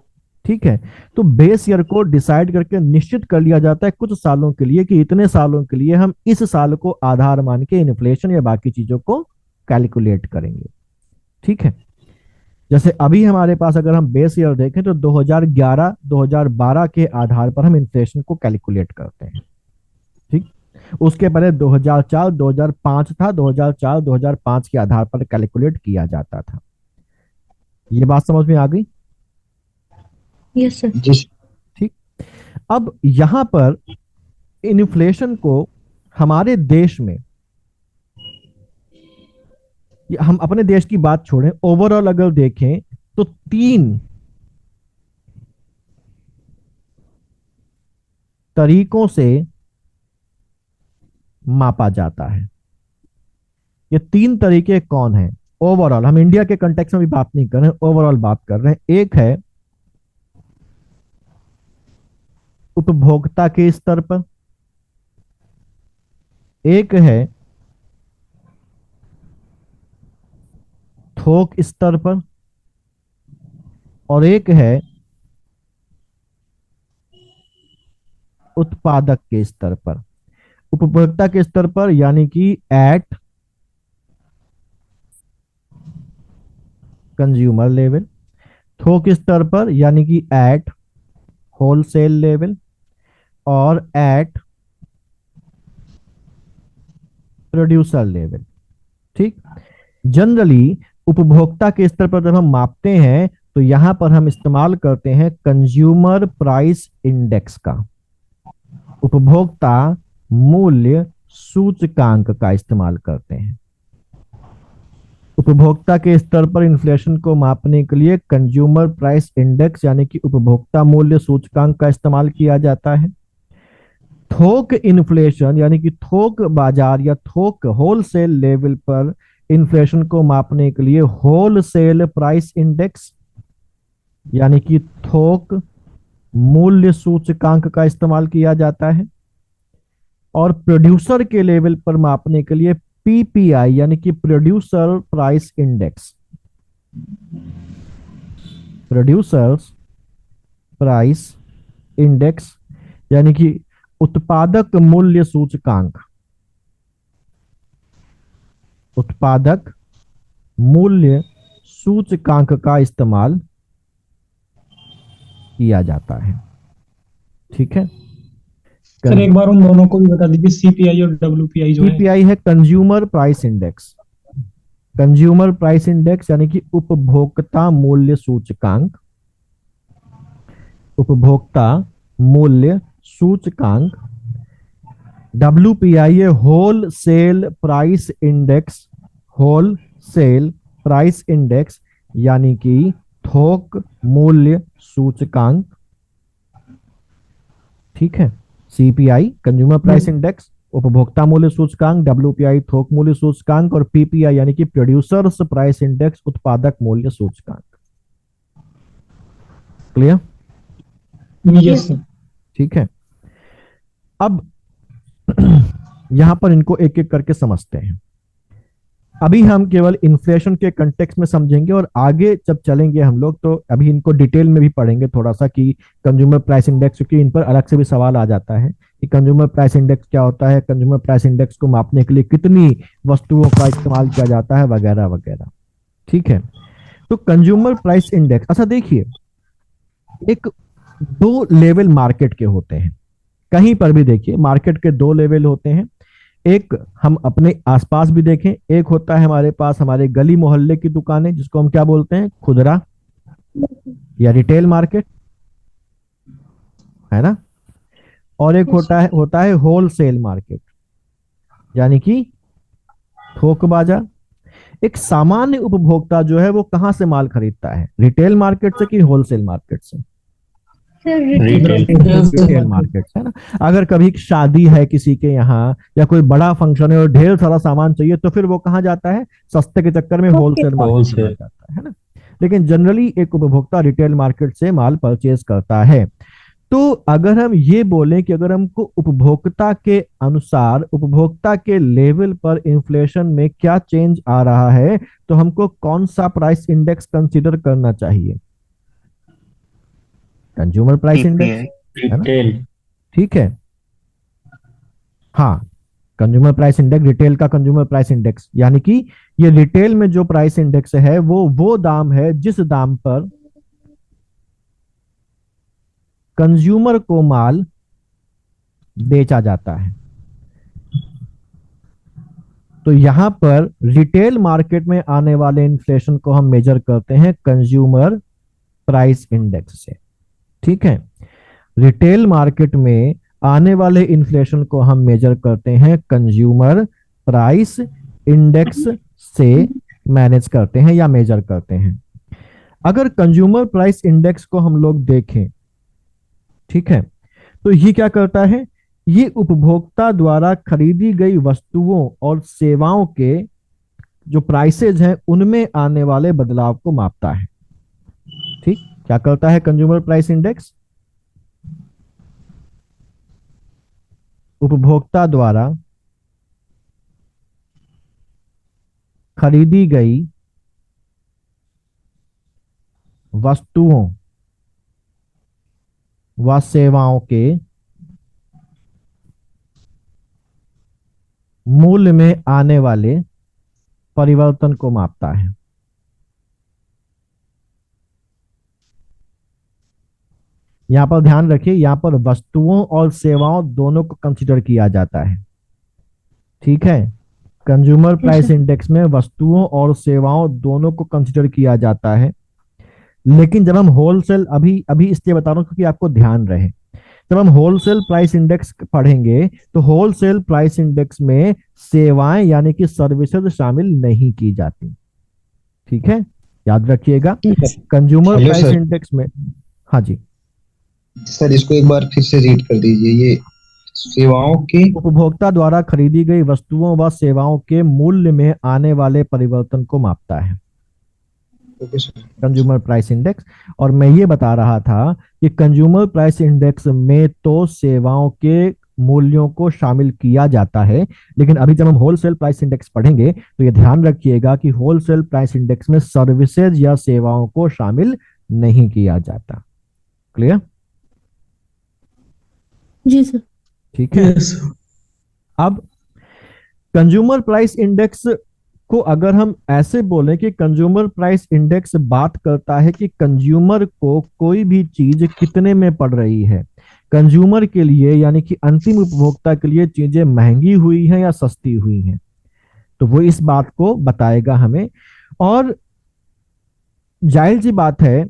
ठीक है। तो बेस ईयर को डिसाइड करके निश्चित कर लिया जाता है कुछ सालों के लिए कि इतने सालों के लिए हम इस साल को आधार मान के इन्फ्लेशन या बाकी चीजों को कैलकुलेट करेंगे। ठीक है। जैसे अभी हमारे पास अगर हम बेस ईयर देखें तो 2011 2012 के आधार पर हम इन्फ्लेशन को कैलकुलेट करते हैं। ठीक। उसके पहले 2004 2005 था, 2004 2005 के आधार पर कैलकुलेट किया जाता था। ये बात समझ में आ गई? Yes sir. जी सर। ठीक। अब यहां पर इन्फ्लेशन को हमारे देश में, हम अपने देश की बात छोड़ें, ओवरऑल अगर देखें तो 3 तरीकों से मापा जाता है। ये 3 तरीके कौन हैं? ओवरऑल, हम इंडिया के कंटेक्स्ट में भी बात नहीं कर रहे हैं, ओवरऑल बात कर रहे हैं। एक है उपभोक्ता के स्तर पर, एक है थोक स्तर पर, और एक है उत्पादक के स्तर पर। उपभोक्ता के स्तर पर यानी कि एट कंज्यूमर लेवल, थोक स्तर पर यानी कि एट होलसेल लेवल, और एट प्रोड्यूसर लेवल। ठीक। जनरली उपभोक्ता के स्तर पर जब हम मापते हैं तो यहां पर हम इस्तेमाल करते हैं कंज्यूमर प्राइस इंडेक्स का, उपभोक्ता मूल्य सूचकांक का इस्तेमाल करते हैं। उपभोक्ता के स्तर पर इन्फ्लेशन को मापने के लिए कंज्यूमर प्राइस इंडेक्स यानी कि उपभोक्ता मूल्य सूचकांक का इस्तेमाल किया जाता है। थोक इन्फ्लेशन यानी कि थोक बाजार या थोक होलसेल लेवल पर इन्फ्लेशन को मापने के लिए होलसेल प्राइस इंडेक्स यानी कि थोक मूल्य सूचकांक का इस्तेमाल किया जाता है। और प्रोड्यूसर के लेवल पर मापने के लिए पीपीआई यानी कि producer price index, producers price index यानी कि उत्पादक मूल्य सूचकांक, उत्पादक मूल्य सूचकांक का इस्तेमाल किया जाता है। ठीक है। सर एक बार उन दोनों को भी बता दीजिए, सीपीआई और डब्ल्यूपीआई जो है। सीपीआई है consumer price index, consumer price index यानी कि उपभोक्ता मूल्य सूचकांक, उपभोक्ता मूल्य सूचकांक। डब्ल्यूपीआई है whole sale price index, whole sale price index यानी कि थोक मूल्य सूचकांक, ठीक है, सीपीआई कंज्यूमर प्राइस इंडेक्स, उपभोक्ता मूल्य सूचकांक डब्ल्यूपीआई थोक मूल्य सूचकांक, और पीपीआई यानी कि प्रोड्यूसर्स प्राइस इंडेक्स उत्पादक मूल्य सूचकांक। क्लियर? Yes sir. ठीक है, अब यहां पर इनको एक एक करके समझते हैं। अभी हम केवल इन्फ्लेशन के कंटेक्स्ट में समझेंगे और आगे जब चलेंगे हम लोग तो अभी इनको डिटेल में भी पढ़ेंगे थोड़ा सा कि कंज्यूमर प्राइस इंडेक्स, क्योंकि इन पर अलग से भी सवाल आ जाता है कि कंज्यूमर प्राइस इंडेक्स क्या होता है, कंज्यूमर प्राइस इंडेक्स को मापने के लिए कितनी वस्तुओं का इस्तेमाल किया जाता है, वगैरह वगैरह। ठीक है, तो कंज्यूमर प्राइस इंडेक्स, अच्छा देखिए, एक दो लेवल मार्केट के होते हैं, कहीं पर भी देखिए मार्केट के दो लेवल होते हैं। एक हम अपने आसपास भी देखें, एक होता है हमारे पास हमारे गली मोहल्ले की दुकानें, जिसको हम क्या बोलते हैं, खुदरा या रिटेल मार्केट, है ना। और एक होता है होलसेल मार्केट, यानी कि थोक बाजार। एक सामान्य उपभोक्ता जो है वो कहां से माल खरीदता है, रिटेल मार्केट से कि होलसेल मार्केट से? रिटेल मार्केट है ना। अगर कभी शादी है किसी के यहाँ या कोई बड़ा फंक्शन है और ढेर सारा सामान चाहिए तो फिर वो कहाँ जाता है, सस्ते के चक्कर में होलसेल मार्केट में जाता है ना। लेकिन जनरली एक उपभोक्ता रिटेल मार्केट से माल परचेज करता है। तो अगर हम ये बोलें कि अगर हमको उपभोक्ता के अनुसार, उपभोक्ता के लेवल पर इन्फ्लेशन में क्या चेंज आ रहा है, तो हमको कौन सा प्राइस इंडेक्स कंसीडर करना चाहिए? कंज्यूमर प्राइस इंडेक्स, है ना। ठीक है, हाँ, कंज्यूमर प्राइस इंडेक्स, रिटेल का कंज्यूमर प्राइस इंडेक्स, यानी कि ये रिटेल में जो प्राइस इंडेक्स है वो दाम है जिस दाम पर कंज्यूमर को माल बेचा जाता है। तो यहां पर रिटेल मार्केट में आने वाले इन्फ्लेशन को हम मेजर करते हैं कंज्यूमर प्राइस इंडेक्स से। ठीक है, रिटेल मार्केट में आने वाले इन्फ्लेशन को हम मेजर करते हैं कंज्यूमर प्राइस इंडेक्स से मैनेज करते हैं या मेजर करते हैं। अगर कंज्यूमर प्राइस इंडेक्स को हम लोग देखें, ठीक है, तो ये क्या करता है, ये उपभोक्ता द्वारा खरीदी गई वस्तुओं और सेवाओं के जो प्राइसेज हैं उनमें आने वाले बदलाव को मापता है। ठीक, क्या करता है कंज्यूमर प्राइस इंडेक्स? उपभोक्ता द्वारा खरीदी गई वस्तुओं व सेवाओं के मूल्य में आने वाले परिवर्तन को मापता है। यहां पर ध्यान रखिए, यहां पर वस्तुओं और सेवाओं दोनों को कंसीडर किया जाता है। ठीक है, कंज्यूमर प्राइस इंडेक्स में वस्तुओं और सेवाओं दोनों को कंसीडर किया जाता है। लेकिन जब हम होलसेल, अभी इसलिए बता रहा हूं क्योंकि आपको ध्यान रहे, जब हम होलसेल प्राइस इंडेक्स पढ़ेंगे तो होलसेल प्राइस इंडेक्स में सेवाएं यानी कि सर्विसेज शामिल नहीं की जाती। ठीक है, याद रखिएगा। कंज्यूमर प्राइस इंडेक्स में, हाँ जी सर, इसको एक बार फिर से रीड कर दीजिए। ये सेवाओं के, उपभोक्ता द्वारा खरीदी गई वस्तुओं व सेवाओं के मूल्य में आने वाले परिवर्तन को मापता है कंज्यूमर प्राइस इंडेक्स। और मैं ये बता रहा था कि कंज्यूमर प्राइस इंडेक्स में तो सेवाओं के मूल्यों को शामिल किया जाता है, लेकिन अभी जब हम होलसेल प्राइस इंडेक्स पढ़ेंगे तो ये ध्यान रखिएगा कि होलसेल प्राइस इंडेक्स में सर्विसेज या सेवाओं को शामिल नहीं किया जाता। क्लियर? जी सर। ठीक है। अब कंज्यूमर प्राइस इंडेक्स को अगर हम ऐसे बोलें कि कंज्यूमर प्राइस इंडेक्स बात करता है कि कंज्यूमर को कोई भी चीज कितने में पड़ रही है, कंज्यूमर के लिए यानी कि अंतिम उपभोक्ता के लिए चीजें महंगी हुई हैं या सस्ती हुई हैं, तो वो इस बात को बताएगा हमें। और जाहिर सी बात है,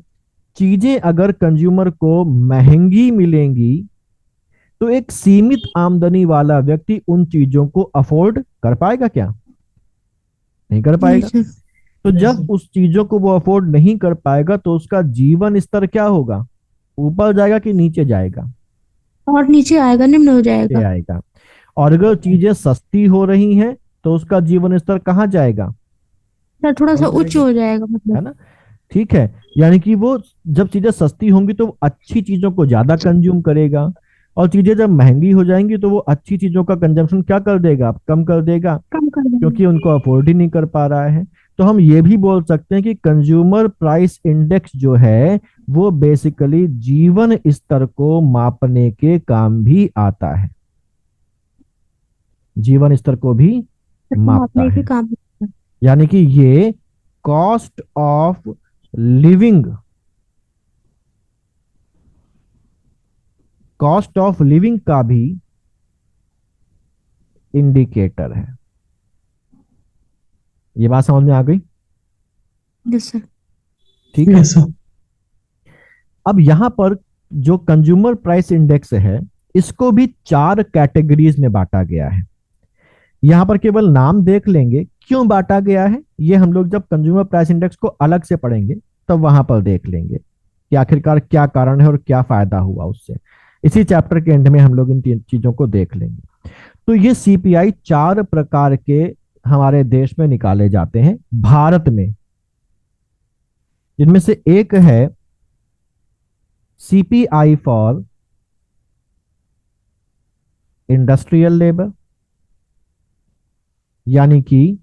चीजें अगर कंज्यूमर को महंगी मिलेंगी तो एक सीमित आमदनी वाला व्यक्ति उन चीजों को अफोर्ड कर पाएगा क्या? नहीं कर पाएगा। तो जब उस चीजों को वो अफोर्ड नहीं कर पाएगा तो उसका जीवन स्तर क्या होगा, ऊपर जाएगा कि नीचे जाएगा? और नीचे आएगा, निम्न हो नीचे जाएगा। आएगा। और अगर चीजें सस्ती हो रही हैं तो उसका जीवन स्तर कहाँ जाएगा? सर थोड़ा सा उच्च हो जाएगा है मतलब। ना? ठीक है, यानी कि वो जब चीजें सस्ती होंगी तो वो अच्छी चीजों को ज्यादा कंज्यूम करेगा, और चीजें जब महंगी हो जाएंगी तो वो अच्छी चीजों का कंजम्पशन क्या कर देगा, कम कर देगा, कम कर क्योंकि देंगे। उनको अफोर्ड ही नहीं कर पा रहा है। तो हम ये भी बोल सकते हैं कि कंज्यूमर प्राइस इंडेक्स जो है वो बेसिकली जीवन स्तर को मापने के काम भी आता है, जीवन स्तर को भी मापता मापने के है। काम। यानी कि ये cost of living, cost of living का भी इंडिकेटर है। ये बात समझ में आ गई? Yes sir. ठीक है। Yes sir. अब यहां पर जो कंज्यूमर प्राइस इंडेक्स है इसको भी 4 कैटेगरीज में बांटा गया है। यहां पर केवल नाम देख लेंगे, क्यों बांटा गया है ये हम लोग जब कंज्यूमर प्राइस इंडेक्स को अलग से पढ़ेंगे तब वहां पर देख लेंगे कि आखिरकार क्या कारण है और क्या फायदा हुआ उससे। इसी चैप्टर के एंड में हम लोग इन तीन चीजों को देख लेंगे। तो ये सीपीआई 4 प्रकार के हमारे देश में निकाले जाते हैं भारत में, जिनमें से एक है सीपीआई फॉर इंडस्ट्रियल लेबर, यानी कि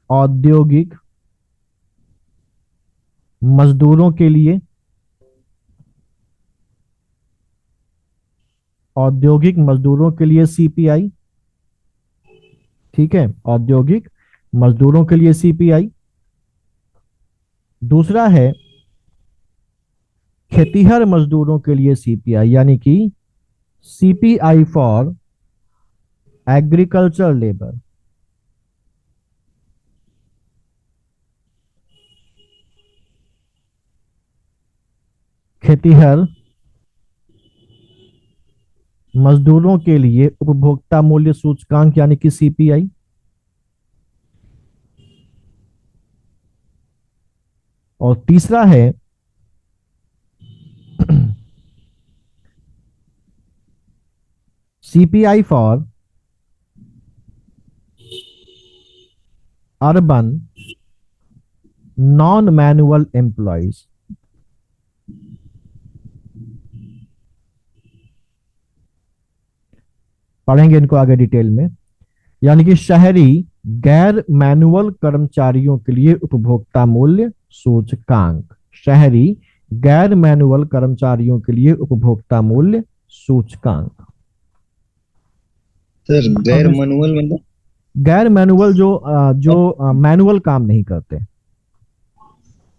औद्योगिक मजदूरों के लिए, औद्योगिक मजदूरों के लिए सीपीआई। ठीक है, औद्योगिक मजदूरों के लिए सीपीआई। दूसरा है खेतीहर मजदूरों के लिए सीपीआई, यानी कि सीपीआई फॉर एग्रीकल्चर लेबर। खेतीहर मजदूरों के लिए उपभोक्ता मूल्य सूचकांक यानी कि सीपीआई। और तीसरा है CPI for urban non manual employees. पढ़ेंगे इनको आगे डिटेल में। यानी कि शहरी गैर मैनुअल कर्मचारियों के लिए उपभोक्ता मूल्य सूचकांक, शहरी गैर मैनुअल कर्मचारियों के लिए उपभोक्ता मूल्य सूचकांक। सर गैर मैनुअल मतलब? गैर मैनुअल जो मैनुअल काम नहीं करते।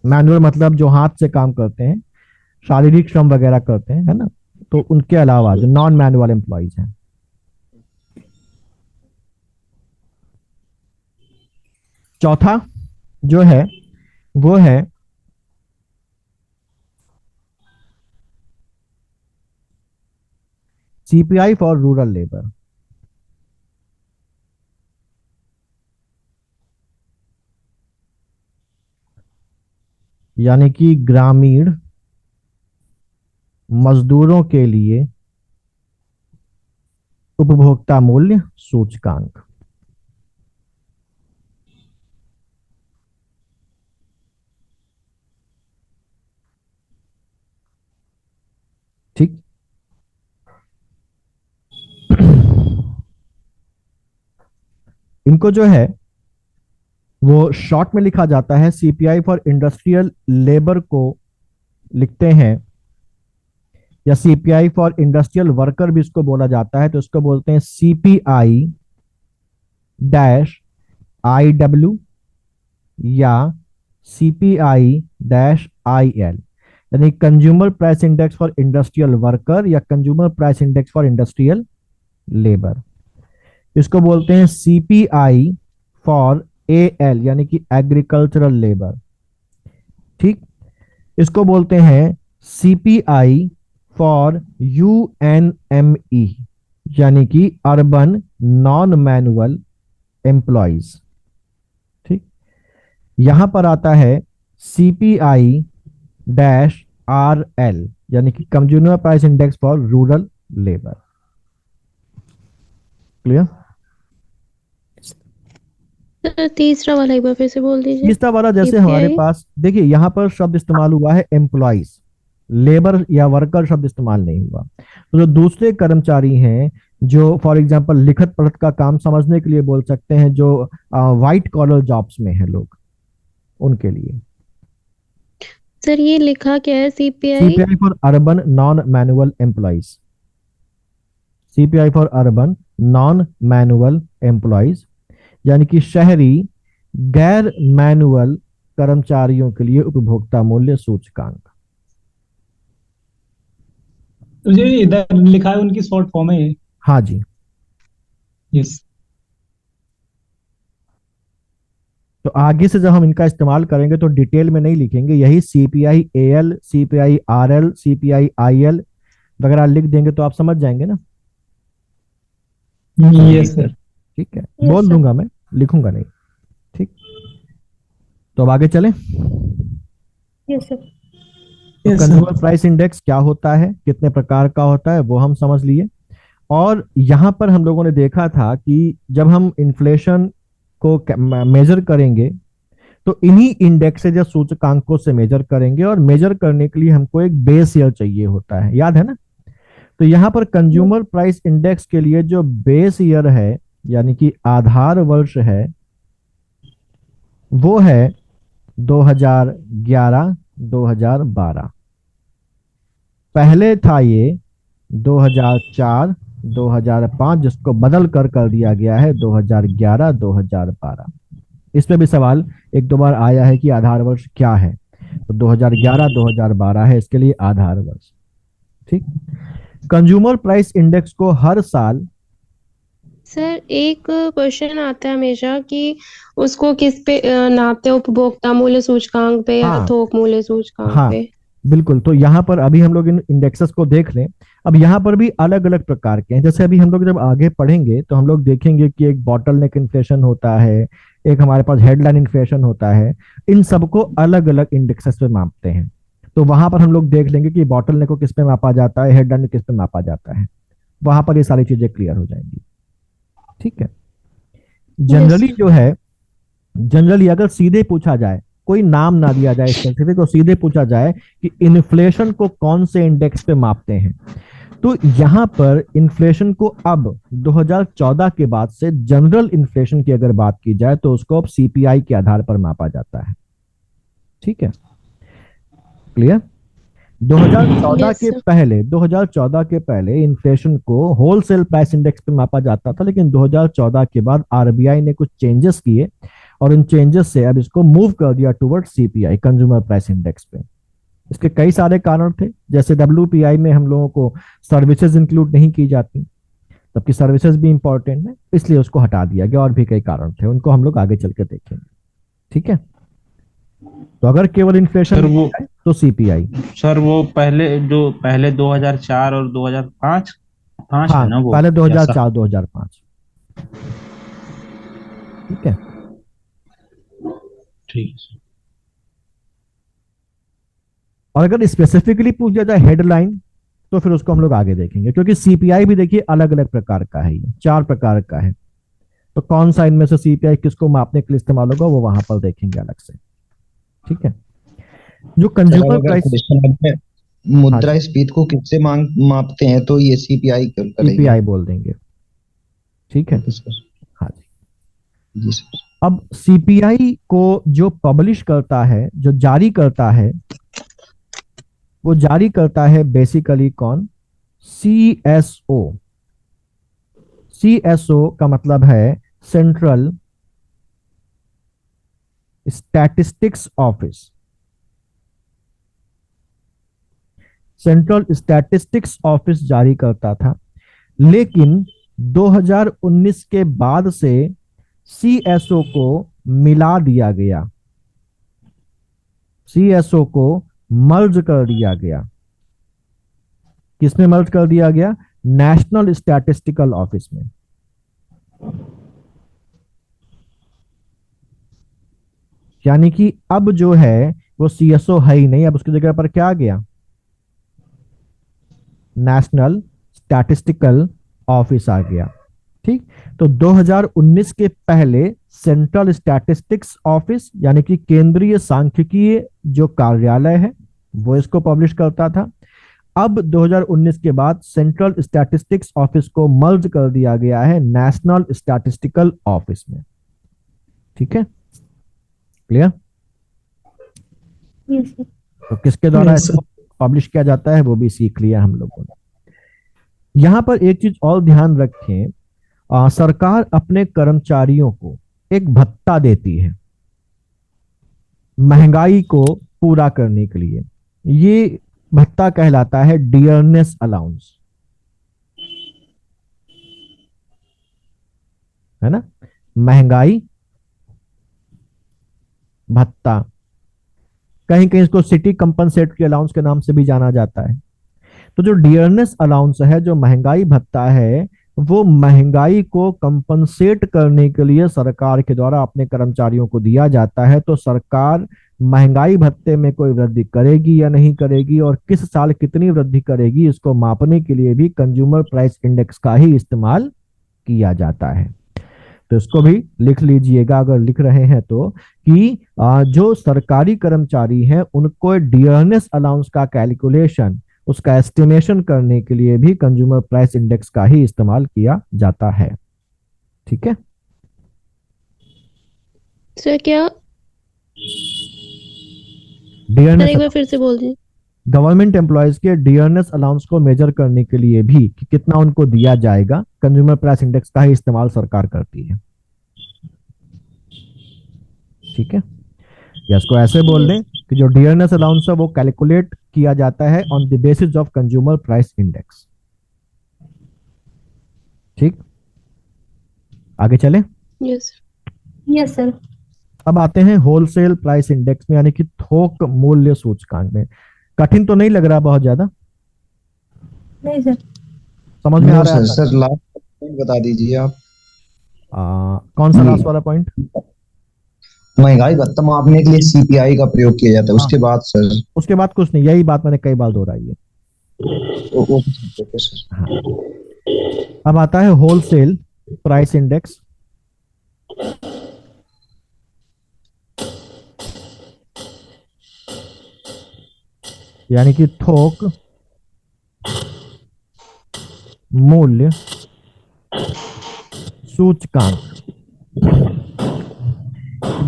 मैनुअल मतलब जो हाथ से काम करते हैं, शारीरिक श्रम वगैरह करते हैं, है ना, तो उनके अलावा जो नॉन मैनुअल एम्प्लॉइज हैं। चौथा जो है वो है सीपीआई फॉर रूरल लेबर, यानी कि ग्रामीण मजदूरों के लिए उपभोक्ता मूल्य सूचकांक। ठीक। इनको जो है वो शॉर्ट में लिखा जाता है सीपीआई फॉर इंडस्ट्रियल लेबर को लिखते हैं, या सीपीआई फॉर इंडस्ट्रियल वर्कर भी इसको बोला जाता है, तो इसको बोलते हैं सीपीआई डैश आई डब्ल्यू या सीपीआई डैश आई एल, यानी consumer price index for industrial worker या consumer price index for industrial labour. इसको बोलते हैं सीपीआई फॉर एएल यानी कि एग्रीकल्चरल लेबर। ठीक। इसको बोलते हैं सीपीआई फॉर यूएनएमई यानी कि अर्बन नॉन मैनुअल एम्प्लॉयज। ठीक, यहां पर आता है सीपीआई डैश आर एल, यानी कि consumer price index for rural labour. Clear? Sir तीसरा वाला एक बार फिर से बोल दीजिए। तीसरा वाला जैसे हमारे CPI पास देखिए यहां पर शब्द इस्तेमाल हुआ है एम्प्लॉयज, लेबर या वर्कर शब्द इस्तेमाल नहीं हुआ। तो जो दूसरे कर्मचारी हैं, जो फॉर एग्जांपल लिखत पढ़त का काम समझने के लिए बोल सकते हैं, जो व्हाइट कॉलर जॉब्स में हैं लोग, उनके लिए। सर ये लिखा क्या है CPI? CPI for urban non manual employees, CPI for urban non manual employees, यानी कि शहरी गैर मैनुअल कर्मचारियों के लिए उपभोक्ता मूल्य सूचकांक। तो जो इधर लिखा है उनकी शॉर्ट फॉर्म है। हाँ जी, यस। तो आगे से जब हम इनका इस्तेमाल करेंगे तो डिटेल में नहीं लिखेंगे, यही CPI AL, CPI RL, CPI IL वगैरह लिख देंगे तो आप समझ जाएंगे ना। Yes sir. ठीक है, बोल दूंगा मैं, लिखूंगा नहीं। ठीक, तो अब आगे चलें। Yes sir. तो कंज्यूमर प्राइस इंडेक्स क्या होता है, कितने प्रकार का होता है, वो हम समझ लिए। और यहां पर हम लोगों ने देखा था कि जब हम इन्फ्लेशन को मेजर करेंगे तो इन्हीं इंडेक्सेज या सूचकांकों से मेजर करेंगे, और मेजर करने के लिए हमको एक बेस ईयर चाहिए होता है, याद है ना। तो यहां पर कंज्यूमर प्राइस इंडेक्स के लिए जो बेस ईयर है, यानी कि आधार वर्ष है, वो है 2011-2012। पहले था ये 2004-2005, जिसको बदल कर दिया गया है 2011-2012। इस पे भी सवाल एक दो बार आया है कि आधार वर्ष क्या है, तो 2011-2012 है इसके लिए आधार वर्ष। ठीक, कंज्यूमर प्राइस इंडेक्स को हर साल। सर एक क्वेश्चन आता है हमेशा कि उसको किस पे नापते हैं, उपभोक्ता मूल्य सूचकांक पे या हाँ थोक मूल्य सूचकांक हाँ पे? बिल्कुल, तो यहाँ पर अभी हम लोग इन इंडेक्सेस को देख लें। अब यहाँ पर भी अलग अलग प्रकार के हैं, जैसे अभी हम लोग जब आगे पढ़ेंगे तो हम लोग देखेंगे कि एक बॉटल नेक इन्फ्लेशन होता है, एक हमारे पास हेडलाइन इन्फ्लेशन होता है। इन सबको अलग अलग इंडेक्सेस पे मापते हैं, तो वहां पर हम लोग देख लेंगे कि बॉटल नेक को किस पे मापा जाता है, हेडलाइन किस पे मापा जाता है, वहां पर ये सारी चीजें क्लियर हो जाएंगी। ठीक है, जनरली जो है, जनरली अगर सीधे पूछा जाए, कोई नाम ना दिया जाए स्पेसिफिक, तो सीधे पूछा जाए कि इन्फ्लेशन को कौन से इंडेक्स पे मापते हैं, तो यहां पर इन्फ्लेशन को अब 2014 के बाद से जनरल इन्फ्लेशन की अगर बात की जाए तो उसको अब सीपीआई के आधार पर मापा जाता है। ठीक है, क्लियर? 2014 Yes, के sir. पहले 2014 के पहले इन्फ्लेशन को होलसेल प्राइस इंडेक्स पे मापा जाता था, लेकिन 2014 के बाद आरबीआई ने कुछ चेंजेस किए और इन चेंजेस से अब इसको मूव कर दिया toward CPI, consumer price index पे। इसके कई सारे कारण थे, जैसे डब्ल्यूपीआई में हम लोगों को सर्विसेज इंक्लूड नहीं की जाती, जबकि सर्विसेज भी इंपॉर्टेंट है, इसलिए उसको हटा दिया गया, और भी कई कारण थे, उनको हम लोग आगे चल के देखेंगे। ठीक है, तो अगर केवल इन्फ्लेशन वो तो सीपीआई। सर वो पहले 2004 और 2005 5 हाँ, है ना वो, पहले ऐसा? 2004-2005। ठीक है, ठीक है सर। और अगर स्पेसिफिकली पूछ लिया जाए हेडलाइन, तो फिर उसको हम लोग आगे देखेंगे, क्योंकि सीपीआई भी देखिए अलग अलग प्रकार का है, ये 4 प्रकार का है, तो कौन सा इनमें से सीपीआई किसको मापने के लिए इस्तेमाल होगा वो वहां पर देखेंगे अलग से। ठीक है, जो कंज्यूमर प्राइस, मुद्रास्फीति को किससे मापते हैं, तो ये सीपीआई सीपीआई बोल देंगे। ठीक है, हाँ जी। जी सर। अब सीपीआई को जो पब्लिश करता है, जो जारी करता है, वो जारी करता है बेसिकली कौन? सीएसओ। सीएसओ का मतलब है central statistics office. Central statistics office जारी करता था, लेकिन 2019 के बाद से सीएसओ को मिला दिया गया, सीएसओ को मर्ज कर दिया गया। किसमें मर्ज कर दिया गया? नेशनल स्टैटिस्टिकल ऑफिस में। यानी कि अब जो है वो सीएसओ है ही नहीं, अब उसकी जगह पर क्या आ गया, नेशनल स्टैटिस्टिकल ऑफिस आ गया। ठीक, तो 2019 के पहले सेंट्रल स्टैटिस्टिक्स ऑफिस यानी कि केंद्रीय सांख्यिकीय जो कार्यालय है वो इसको पब्लिश करता था। अब 2019 के बाद सेंट्रल स्टैटिस्टिक्स ऑफिस को मर्ज कर दिया गया है नेशनल स्टैटिस्टिकल ऑफिस में। ठीक है, क्लियर? Yes sir. तो किसके द्वारा Yes, इसको पब्लिश किया जाता है वो भी सीख लिया हम लोगों ने। यहां पर एक चीज और ध्यान रखें, सरकार अपने कर्मचारियों को एक भत्ता देती है महंगाई को पूरा करने के लिए। ये भत्ता कहलाता है डियरनेस अलाउंस, है ना, महंगाई भत्ता। कहीं कहीं इसको सिटी कंपनसेटरी अलाउंस के नाम से भी जाना जाता है। तो जो डियरनेस अलाउंस है, जो महंगाई भत्ता है, वो महंगाई को कंपनसेट करने के लिए सरकार के द्वारा अपने कर्मचारियों को दिया जाता है। तो सरकार महंगाई भत्ते में कोई वृद्धि करेगी या नहीं करेगी और किस साल कितनी वृद्धि करेगी, इसको मापने के लिए भी कंज्यूमर प्राइस इंडेक्स का ही इस्तेमाल किया जाता है। तो इसको भी लिख लीजिएगा अगर लिख रहे हैं तो, कि जो सरकारी कर्मचारी हैं उनको डियरनेस अलाउंस का कैलकुलेशन, उसका एस्टिमेशन करने के लिए भी कंज्यूमर प्राइस इंडेक्स का ही इस्तेमाल किया जाता है। ठीक है सर क्या, सर डियरनेस एक बार फिर से बोल दीजिए। गवर्नमेंट एम्प्लॉयज के डियरनेस अलाउंस को मेजर करने के लिए भी कि कितना उनको दिया जाएगा, कंज्यूमर प्राइस इंडेक्स का ही इस्तेमाल सरकार करती है। ठीक है, या इसको ऐसे बोल दें कि जो डियरनेस अलाउंस है वो कैलकुलेट किया जाता है on the basis of consumer price index. ठीक, आगे चले। Yes yes sir. अब आते हैं होलसेल प्राइस इंडेक्स में, यानी कि थोक मूल्य सूचकांक में। कठिन तो नहीं लग रहा बहुत ज्यादा? नहीं सर। समझ में आ रहा है? सर लास्ट पॉइंट बता दीजिए आप। कौन सा लास्ट वाला पॉइंट? महंगाई भत्ता मापने के लिए सीपीआई का प्रयोग किया जाता है, उसके बाद सर? उसके बाद कुछ नहीं, यही बात मैंने कई बार दोहराई है। Okay sir. हाँ, अब आता है होलसेल प्राइस इंडेक्स। यानी कि थोक मूल्य सूचकांक।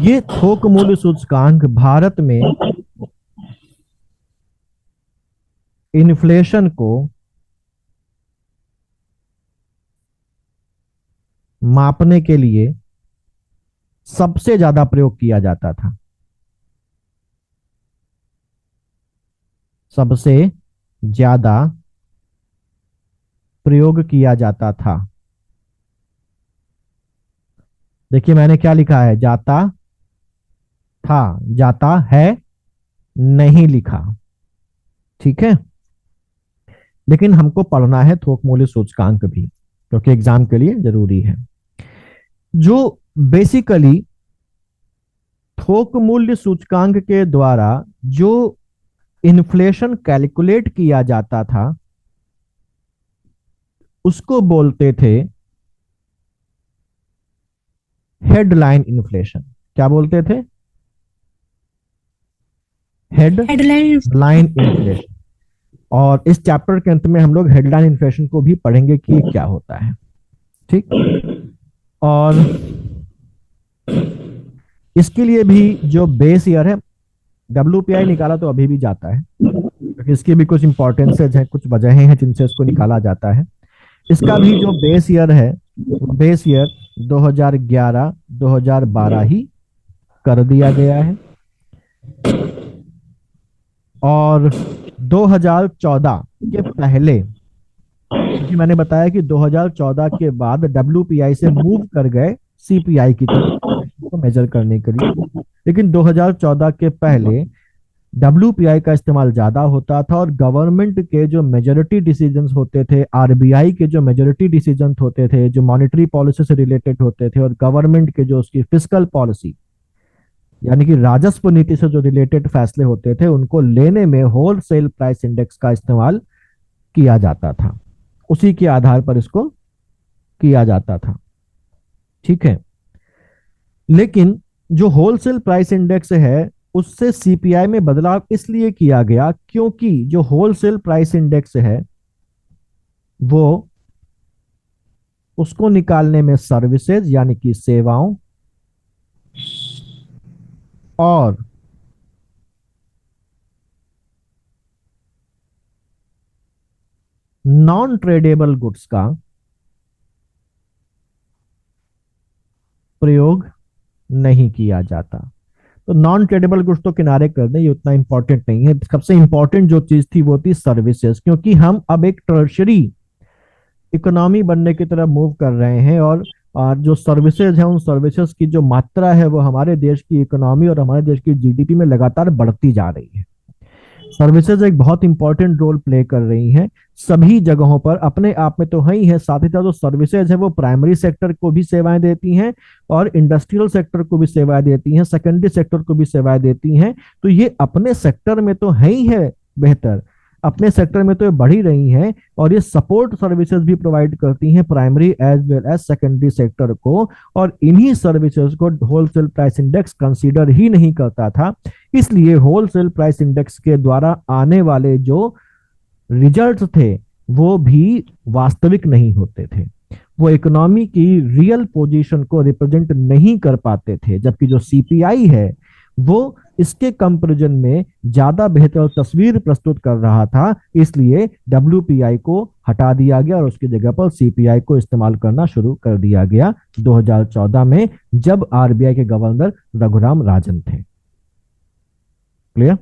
ये थोक मूल्य सूचकांक भारत में इन्फ्लेशन को मापने के लिए सबसे ज्यादा प्रयोग किया जाता था। सबसे ज्यादा प्रयोग किया जाता था। देखिए मैंने क्या लिखा है, जाता था, जाता है नहीं लिखा। ठीक है, लेकिन हमको पढ़ना है थोक मूल्य सूचकांक भी, क्योंकि एग्जाम के लिए जरूरी है। जो बेसिकली थोक मूल्य सूचकांक के द्वारा जो इन्फ्लेशन कैलकुलेट किया जाता था उसको बोलते थे हेडलाइन इन्फ्लेशन। क्या बोलते थे? Headline inflation. और इस चैप्टर के अंत में हम लोग हेडलाइन इन्फ्लेशन को भी पढ़ेंगे कि ये क्या होता है। ठीक, और इसके लिए भी जो बेस ईयर है, WPI निकाला तो अभी भी जाता है, क्योंकि इसकी भी कुछ इंपॉर्टेंसेज हैं, कुछ वजहें हैं जिनसे इसको निकाला जाता है। इसका भी जो बेस ईयर है, बेस ईयर 2011-2012 ही कर दिया गया है। और 2014 के पहले, क्योंकि मैंने बताया कि 2014 के बाद WPI से मूव कर गए CPI की तरफ को मेजर करने के लिए, लेकिन 2014 के पहले WPI का इस्तेमाल ज्यादा होता था और गवर्नमेंट के जो मेजोरिटी डिसीजंस होते थे, RBI के जो मेजोरिटी डिसीजन होते थे, जो मॉनेटरी पॉलिसी से रिलेटेड होते थे, और गवर्नमेंट के जो उसकी फिस्कल पॉलिसी यानी कि राजस्व नीति से जो रिलेटेड फैसले होते थे उनको लेने में होलसेल प्राइस इंडेक्स का इस्तेमाल किया जाता था, उसी के आधार पर इसको किया जाता था। ठीक है, लेकिन जो होलसेल प्राइस इंडेक्स है उससे सीपीआई में बदलाव इसलिए किया गया क्योंकि जो होलसेल प्राइस इंडेक्स है वो उसको निकालने में सर्विसेज यानी कि सेवाओं और नॉन ट्रेडेबल गुड्स का प्रयोग नहीं किया जाता। तो नॉन ट्रेडेबल गुड्स तो किनारे कर दें, ये उतना इंपॉर्टेंट नहीं है। सबसे इंपॉर्टेंट जो चीज थी वो थी सर्विसेज, क्योंकि हम अब एक टर्शरी इकोनॉमी बनने की तरफ मूव कर रहे हैं और जो सर्विसेज है उन सर्विसेज की जो मात्रा है वो हमारे देश की इकोनॉमी और हमारे देश की जीडीपी में लगातार बढ़ती जा रही है। सर्विसेज एक बहुत इंपॉर्टेंट रोल प्ले कर रही हैं सभी जगहों पर, अपने आप में तो है ही है, साथ ही साथ जो सर्विसेज है वो प्राइमरी सेक्टर को भी सेवाएं देती हैं और इंडस्ट्रियल सेक्टर को भी सेवाएं देती हैं, सेकेंडरी सेक्टर को भी सेवाएं देती हैं। तो ये अपने सेक्टर में तो है ही है बेहतर, अपने सेक्टर में तो ये बढ़ ही रही हैं और ये सपोर्ट सर्विसेज भी प्रोवाइड करती हैं primary as well as secondary sector को, और इन्हीं सर्विसेज को होलसेल प्राइस इंडेक्स कंसीडर ही नहीं करता था। इसलिए होलसेल प्राइस इंडेक्स के द्वारा आने वाले जो रिजल्ट्स थे वो भी वास्तविक नहीं होते थे, वो इकोनॉमी की रियल पोजीशन को रिप्रेजेंट नहीं कर पाते थे, जबकि जो सीपीआई है वो इसके कंपैरिजन में ज्यादा बेहतर तस्वीर प्रस्तुत कर रहा था। इसलिए डब्ल्यूपीआई को हटा दिया गया और उसकी जगह पर सीपीआई को इस्तेमाल करना शुरू कर दिया गया 2014 में, जब आरबीआई के गवर्नर रघुराम राजन थे। क्लियर?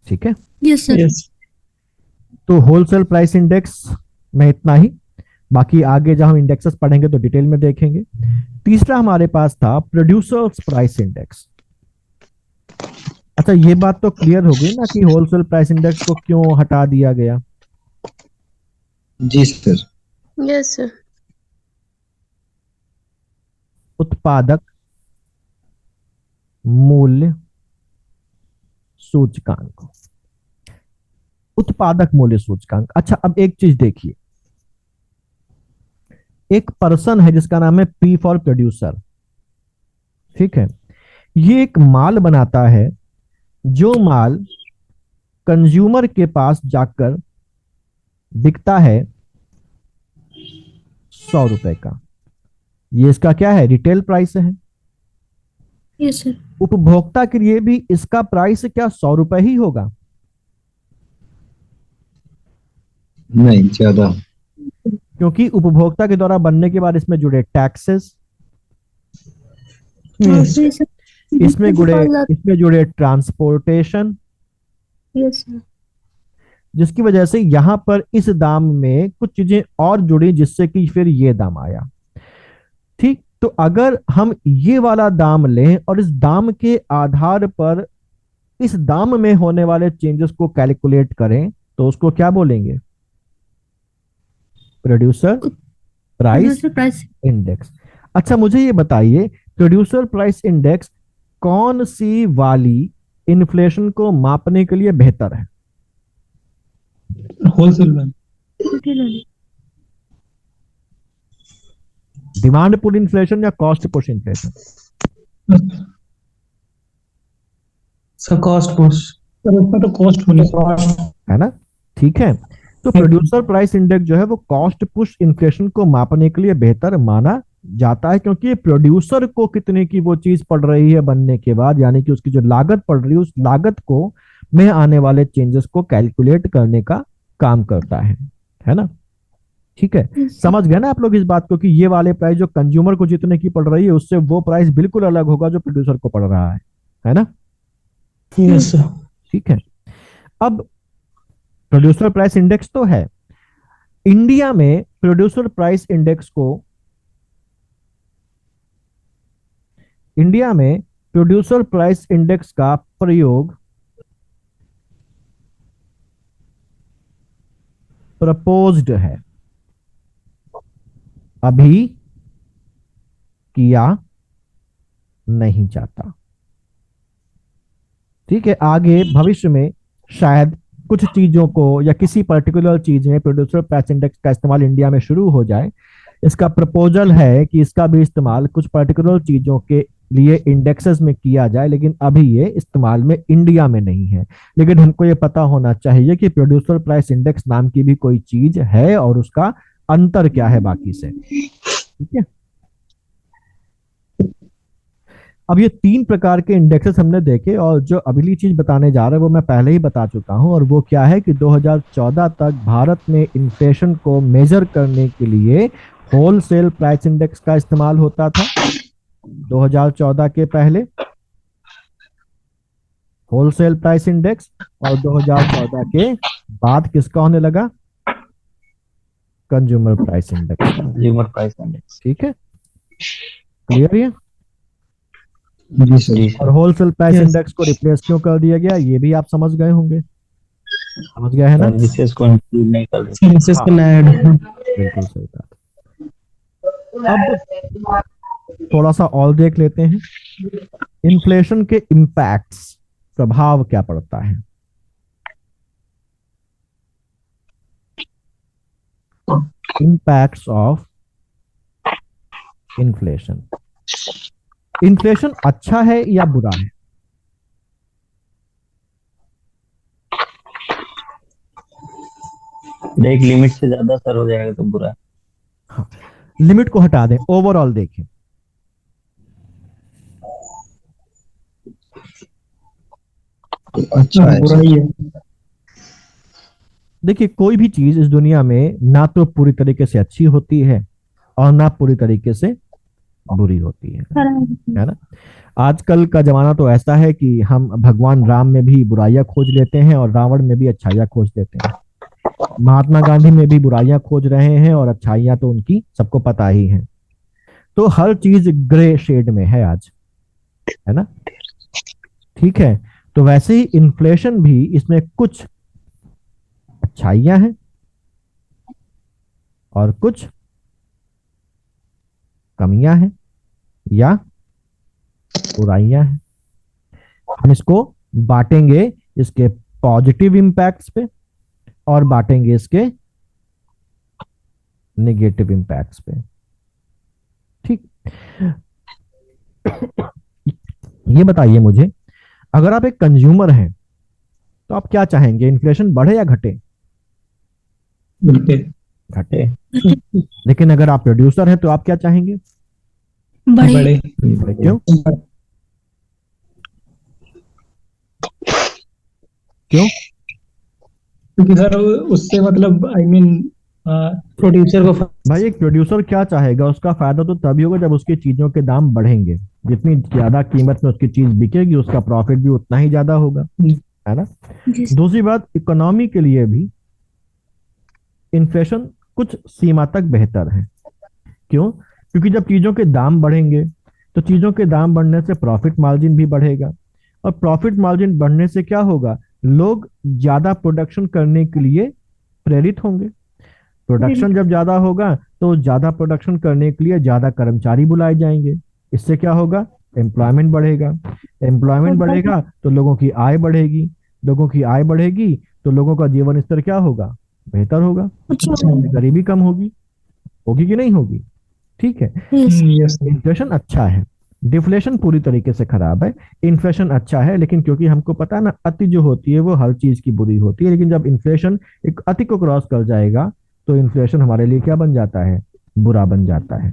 ठीक है, यस सर। यस तो होलसेल प्राइस इंडेक्स में इतना ही, बाकी आगे जब हम इंडेक्सेस पढ़ेंगे तो डिटेल में देखेंगे। तीसरा हमारे पास था प्रोड्यूसर्स प्राइस इंडेक्स। अच्छा, ये बात तो क्लियर हो गई ना कि होलसेल प्राइस इंडेक्स को क्यों हटा दिया गया? जी सर। Yes sir. उत्पादक मूल्य सूचकांक, उत्पादक मूल्य सूचकांक। अच्छा, अब एक चीज देखिए, एक पर्सन है जिसका नाम है पी फॉर प्रोड्यूसर। ठीक है, ये एक माल बनाता है, जो माल कंज्यूमर के पास जाकर बिकता है 100 रुपए का। ये इसका क्या है? रिटेल प्राइस है। Yes sir. उपभोक्ता के लिए भी इसका प्राइस क्या 100 रुपए ही होगा? नहीं, ज्यादा। क्योंकि उपभोक्ता के द्वारा बनने के बाद इसमें जुड़े टैक्सेस, इसमें जुड़े ट्रांसपोर्टेशन, यस सर। जिसकी वजह से यहां पर इस दाम में कुछ चीजें और जुड़ी जिससे कि फिर ये दाम आया। ठीक, तो अगर हम ये वाला दाम लें और इस दाम के आधार पर इस दाम में होने वाले चेंजेस को कैलकुलेट करें तो उसको क्या बोलेंगे? Producer price index. अच्छा, मुझे ये बताइए, प्रोड्यूसर प्राइस इंडेक्स कौन सी वाली इन्फ्लेशन को मापने के लिए बेहतर है? होलसेल में डिमांड पुल इन्फ्लेशन या cost push inflation? Sir cost push, sir उसमें तो कॉस्ट होनी है ना? ठीक है, तो प्रोड्यूसर प्राइस इंडेक्स जो है वो कॉस्ट पुश इन्फ्लेशन को मापने के लिए बेहतर माना जाता है, क्योंकि प्रोड्यूसर को कितने की वो चीज पड़ रही है बनने के बाद, यानी कि उसकी जो लागत पड़ रही है उस लागत को में आने वाले चेंजेस को कैलकुलेट करने का काम करता है ना? ठीक है, समझ गए ना आप लोग इस बात को कि ये वाले प्राइस जो कंज्यूमर को जितने की पड़ रही है उससे वो प्राइस बिल्कुल अलग होगा जो प्रोड्यूसर को पड़ रहा है ना? Yes sir. ठीक है, अब प्रोड्यूसर प्राइस इंडेक्स तो है। इंडिया में प्रोड्यूसर प्राइस इंडेक्स को, इंडिया में प्रोड्यूसर प्राइस इंडेक्स का प्रयोग प्रपोज्ड है, अभी किया नहीं चाहता। ठीक है, आगे भविष्य में शायद कुछ चीजों को या किसी पर्टिकुलर चीज में प्रोड्यूसर प्राइस इंडेक्स का इस्तेमाल इंडिया में शुरू हो जाए। इसका प्रपोजल है कि इसका भी इस्तेमाल कुछ पर्टिकुलर चीजों के लिए इंडेक्सेस में किया जाए, लेकिन अभी ये इस्तेमाल में इंडिया में नहीं है। लेकिन हमको ये पता होना चाहिए कि प्रोड्यूसर प्राइस इंडेक्स नाम की भी कोई चीज है और उसका अंतर क्या है बाकी से। ठीक है, अब ये 3 प्रकार के इंडेक्सेस हमने देखे, और जो अगली चीज बताने जा रहे हैं वो मैं पहले ही बता चुका हूं, और वो क्या है कि 2014 तक भारत में इन्फ्लेशन को मेजर करने के लिए होलसेल प्राइस इंडेक्स का इस्तेमाल होता था। 2014 के पहले होलसेल प्राइस इंडेक्स, और 2014 के बाद किसका होने लगा? Consumer price index. Consumer price index. ठीक है, क्लियर है? जी सर। और होलसेल प्राइस इंडेक्स को रिप्लेस क्यों कर दिया गया ये भी आप समझ गए होंगे, समझ गए है ना? सर्विसेज को इंक्लूड नहीं कर देते। सर्विसेज को ऐड। बिल्कुल सही बात। अब थोड़ा सा और देख लेते हैं, इन्फ्लेशन के इम्पैक्ट्स, प्रभाव क्या पड़ता है। Impacts of inflation. इन्फ्लेशन अच्छा है या बुरा है? एक लिमिट से ज्यादा सर हो जाएगा तो बुरा। हाँ, लिमिट को हटा दें, ओवरऑल देखें। अच्छा है बुरा सर। ही है। देखिए, कोई भी चीज इस दुनिया में ना तो पूरी तरीके से अच्छी होती है और ना पूरी तरीके से बुरी होती है ना? आजकल का जमाना तो ऐसा है कि हम भगवान राम में भी बुराइयां खोज लेते हैं और रावण में भी अच्छाइयां खोज लेते हैं। महात्मा गांधी में भी बुराइयां खोज रहे हैं और अच्छाइयां तो उनकी सबको पता ही है। तो हर चीज ग्रे शेड में है आज, है ना? ठीक है, तो वैसे ही इन्फ्लेशन भी, इसमें कुछ अच्छाइयां हैं और कुछ कमियां हैं या बुराइयां हैं। हम इसको बांटेंगे इसके पॉजिटिव इंपैक्ट्स पे और बांटेंगे इसके नेगेटिव इंपैक्ट्स पे। ठीक, ये बताइए मुझे, अगर आप एक कंज्यूमर हैं तो आप क्या चाहेंगे, इन्फ्लेशन बढ़े या घटे? बिल्कुल। घटे। लेकिन अगर आप प्रोड्यूसर हैं तो आप क्या चाहेंगे? बड़े। बड़े। क्यों? क्यों? क्योंकि सर उससे मतलब आई मीन प्रोड्यूसर को भाई, एक प्रोड्यूसर क्या चाहेगा? उसका फायदा तो तभी होगा जब उसकी चीजों के दाम बढ़ेंगे। जितनी ज्यादा कीमत में उसकी चीज बिकेगी उसका प्रॉफिट भी उतना ही ज्यादा होगा, है ना? दूसरी बात, इकोनॉमी के लिए भी इन्फ्लेशन कुछ सीमा तक बेहतर है। क्यों? क्योंकि जब चीजों के दाम बढ़ेंगे तो चीजों के दाम बढ़ने से प्रॉफिट मार्जिन भी बढ़ेगा, और प्रॉफिट मार्जिन बढ़ने से क्या होगा? लोग ज्यादा प्रोडक्शन करने के लिए प्रेरित होंगे। प्रोडक्शन जब ज्यादा होगा तो ज्यादा प्रोडक्शन करने के लिए ज्यादा कर्मचारी बुलाए जाएंगे। इससे क्या होगा? एम्प्लॉयमेंट बढ़ेगा। एम्प्लॉयमेंट बढ़ेगा तो लोगों की आय बढ़ेगी। लोगों की आय बढ़ेगी तो लोगों का जीवन स्तर क्या होगा? बेहतर होगा। गरीबी कम होगी। होगी कि नहीं होगी? ठीक है, यस इन्फ्लेशन अच्छा है, डिफ्लेशन पूरी तरीके से खराब है। इन्फ्लेशन अच्छा है, लेकिन क्योंकि हमको पता है ना, अति जो होती है वो हर चीज की बुरी होती है। लेकिन जब इन्फ्लेशन एक अति को क्रॉस कर जाएगा तो इन्फ्लेशन हमारे लिए क्या बन जाता है? बुरा बन जाता है।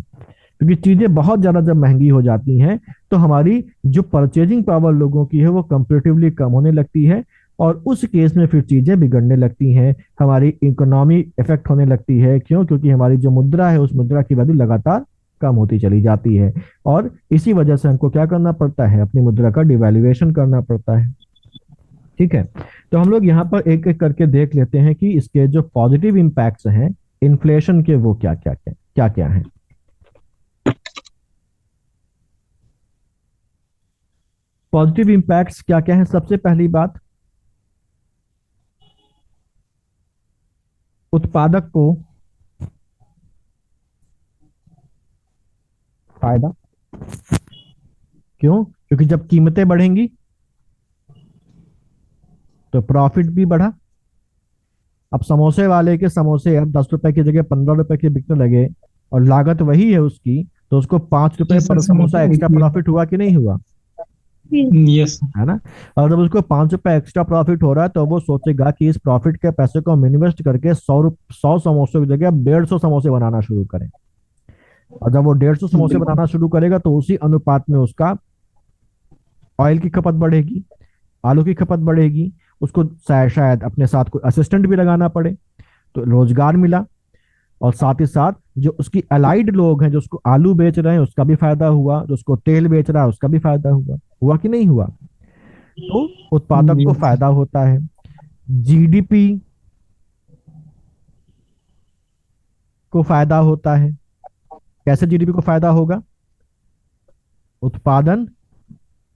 क्योंकि चीजें बहुत ज्यादा जब महंगी हो जाती हैं तो हमारी जो परचेजिंग पावर लोगों की है वो कंपेरेटिवली कम होने लगती है, और उस केस में फिर चीजें बिगड़ने लगती हैं, हमारी इकोनॉमी इफेक्ट होने लगती है। क्यों? क्योंकि हमारी जो मुद्रा है उस मुद्रा की वैल्यू लगातार कम होती चली जाती है, और इसी वजह से हमको क्या करना पड़ता है? अपनी मुद्रा का डिवैल्यूएशन करना पड़ता है। ठीक है, तो हम लोग यहाँ पर एक एक करके देख लेते हैं कि इसके जो पॉजिटिव इंपैक्ट्स हैं इन्फ्लेशन के वो क्या क्या हैं। पॉजिटिव इंपैक्ट्स क्या क्या है? सबसे पहली बात, उत्पादक को फायदा। क्यों? क्योंकि जब कीमतें बढ़ेंगी तो प्रॉफिट भी बढ़ा। अब समोसे वाले के समोसे अब 10 रुपए की जगह 15 रुपए के बिकने लगे और लागत वही है उसकी, तो उसको 5 रुपए जी सर, पर समोसा समझ एक्स्ट्रा प्रॉफिट हुआ कि नहीं हुआ? यस है ना? और जब उसको 5 रुपए एक्स्ट्रा प्रॉफिट हो रहा है तो वो सोचेगा कि इस प्रॉफिट के पैसे को हम इन्वेस्ट करके 100 समोसों की जगह 150 समोसे बनाना शुरू करें। और जब वो 150 समोसे बनाना शुरू करेगा तो उसी अनुपात में उसका ऑयल की खपत बढ़ेगी, आलू की खपत बढ़ेगी, उसको शायद अपने साथ कोई असिस्टेंट भी लगाना पड़े, तो रोजगार मिला। और साथ ही साथ जो उसकी अलाइड लोग हैं, जो उसको आलू बेच रहे हैं, उसका भी फायदा हुआ, जो उसको तेल बेच रहा है उसका भी फायदा हुआ। हुआ कि नहीं हुआ? तो उत्पादक को फायदा होता है। जीडीपी को फायदा होता है। कैसे जीडीपी को फायदा होगा? उत्पादन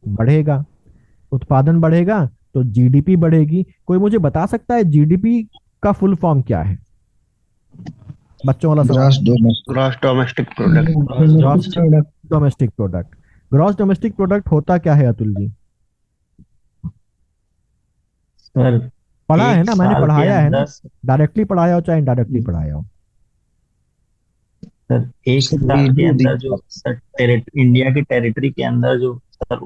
बढ़ेगा। उत्पादन बढ़ेगा तो जीडीपी बढ़ेगी। कोई मुझे बता सकता है जीडीपी का फुल फॉर्म क्या है? बच्चों वाला सवाल। Gross domestic gross domestic product. Gross domestic product. Gross domestic product होता क्या है अतुल जी? सर पढ़ा है एक ना, मैंने साल के पढ़ाया है ना। अंदर डायरेक्टली पढ़ाया हो चाहे इनडायरेक्टली पढ़ाया हो। सर एक सर साल के वीडियो अंदर जो सर इंडिया की टेरिटरी के अंदर जो सर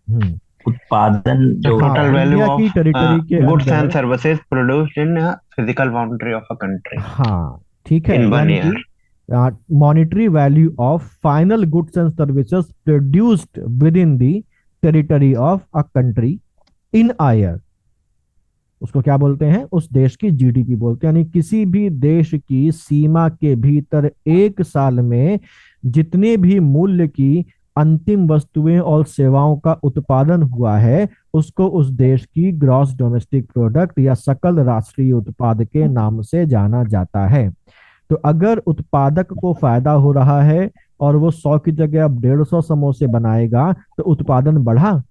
हम्म। उत्पादन The जो हाँ, total value इंडिया of की टेरिटरी के goods and अंदर। services produced in a physical boundary of a country हाँ, ठीक है, in one यानी year. कि monetary value of final goods and services produced with in the territory of a country in a year, उसको क्या बोलते हैं? उस देश की जीडीपी बोलते हैं। यानी किसी भी देश की सीमा के भीतर एक साल में जितने भी मूल्य की अंतिम वस्तुएं और सेवाओं का उत्पादन हुआ है उसको उस देश की ग्रॉस डोमेस्टिक प्रोडक्ट या सकल राष्ट्रीय उत्पाद के नाम से जाना जाता है। तो अगर उत्पादक को फायदा हो रहा है और वो 100 की जगह अब 150 समोसे बनाएगा तो उत्पादन बढ़ा।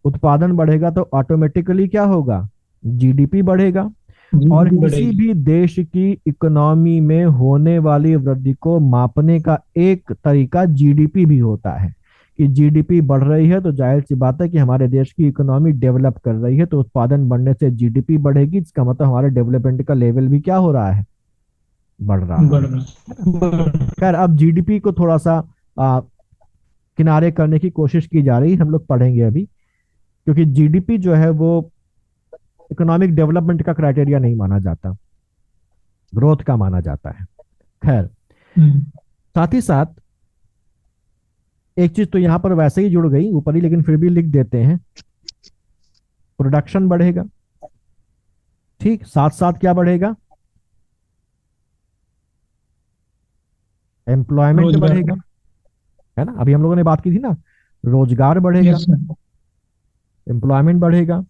उत्पादन बढ़ेगा तो ऑटोमेटिकली क्या होगा? जीडीपी बढ़ेगा। और जीडीपी किसी बढ़ेगी। भी देश की इकोनॉमी में होने वाली वृद्धि को मापने का एक तरीका जीडीपी भी होता है कि जीडीपी बढ़ रही है तो जाहिर सी बात है कि हमारे देश की इकोनॉमी डेवलप कर रही है, तो उत्पादन बढ़ने से जीडीपी बढ़ेगी, इसका मतलब हमारे डेवलपमेंट का लेवल भी क्या हो रहा है? बढ़ रहा है। बढ़ रहा। खैर, अब जीडीपी को थोड़ा सा किनारे करने की कोशिश की जा रही है, हम लोग पढ़ेंगे अभी। क्योंकि जीडीपी जो है वो इकोनॉमिक डेवलपमेंट का क्राइटेरिया नहीं माना जाता, ग्रोथ का माना जाता है। खैर, साथ ही साथ एक चीज तो यहां पर वैसे ही जुड़ गई ऊपर ही, लेकिन फिर भी लिख देते हैं, प्रोडक्शन बढ़ेगा। ठीक, साथ साथ क्या बढ़ेगा? एम्प्लॉयमेंट रोजगार। बढ़ेगा। है ना? अभी हम लोगों ने बात की थी ना, रोजगार बढ़ेगा, यस सर। एम्प्लॉयमेंट बढ़ेगा,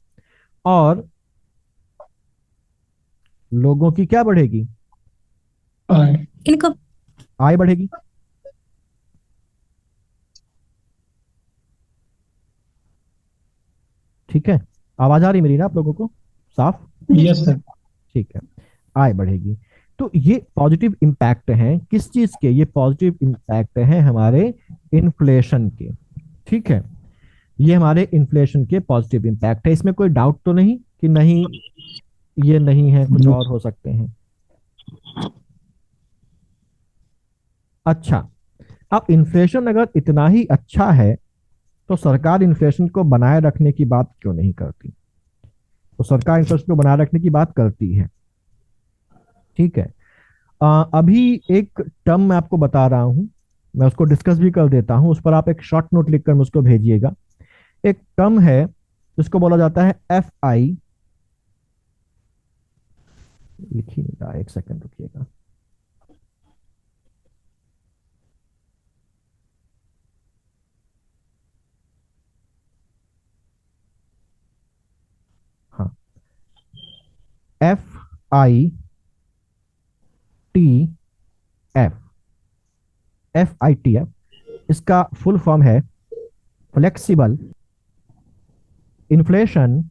और लोगों की क्या बढ़ेगी? इनकम। आय बढ़ेगी। ठीक है, आवाज आ रही मेरी ना आप लोगों को साफ? Yes sir. ठीक है, आय बढ़ेगी। तो ये पॉजिटिव इम्पैक्ट हैं किस चीज के? ये पॉजिटिव इम्पैक्ट हैं हमारे इन्फ्लेशन के। ठीक है, ये हमारे इन्फ्लेशन के पॉजिटिव इम्पैक्ट है। इसमें कोई डाउट तो नहीं कि नहीं ये नहीं है, कुछ और हो सकते हैं? अच्छा, अब इन्फ्लेशन अगर इतना ही अच्छा है तो सरकार इन्फ्लेशन को बनाए रखने की बात क्यों नहीं करती? तो सरकार इन्फ्लेशन को बनाए रखने की बात करती है। ठीक है, अभी एक टर्म मैं आपको बता रहा हूं, मैं उसको डिस्कस भी कर देता हूं, उस पर आप एक शॉर्ट नोट लिखकर मुझको भेजिएगा। एक टर्म है जिसको बोला जाता है FI। लिख ही नहीं रहा, एक सेकंड रुकिएगा। हाँ, FITF। FITF, इसका फुल फॉर्म है flexible inflation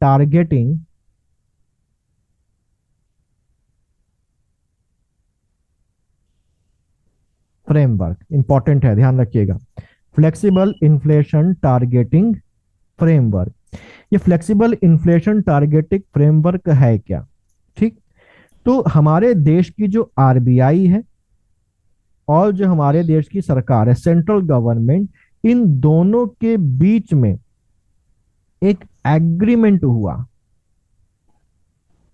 targeting framework important है, ध्यान रखिएगा। फ्लेक्सिबल इन्फ्लेशन टारगेटिंग फ्रेमवर्क, ये फ्लेक्सिबल इन्फ्लेशन टारगेटिंग फ्रेमवर्क है क्या? ठीक, तो हमारे देश की जो आरबीआई है और जो हमारे देश की सरकार है, सेंट्रल गवर्नमेंट, इन दोनों के बीच में एक एग्रीमेंट हुआ।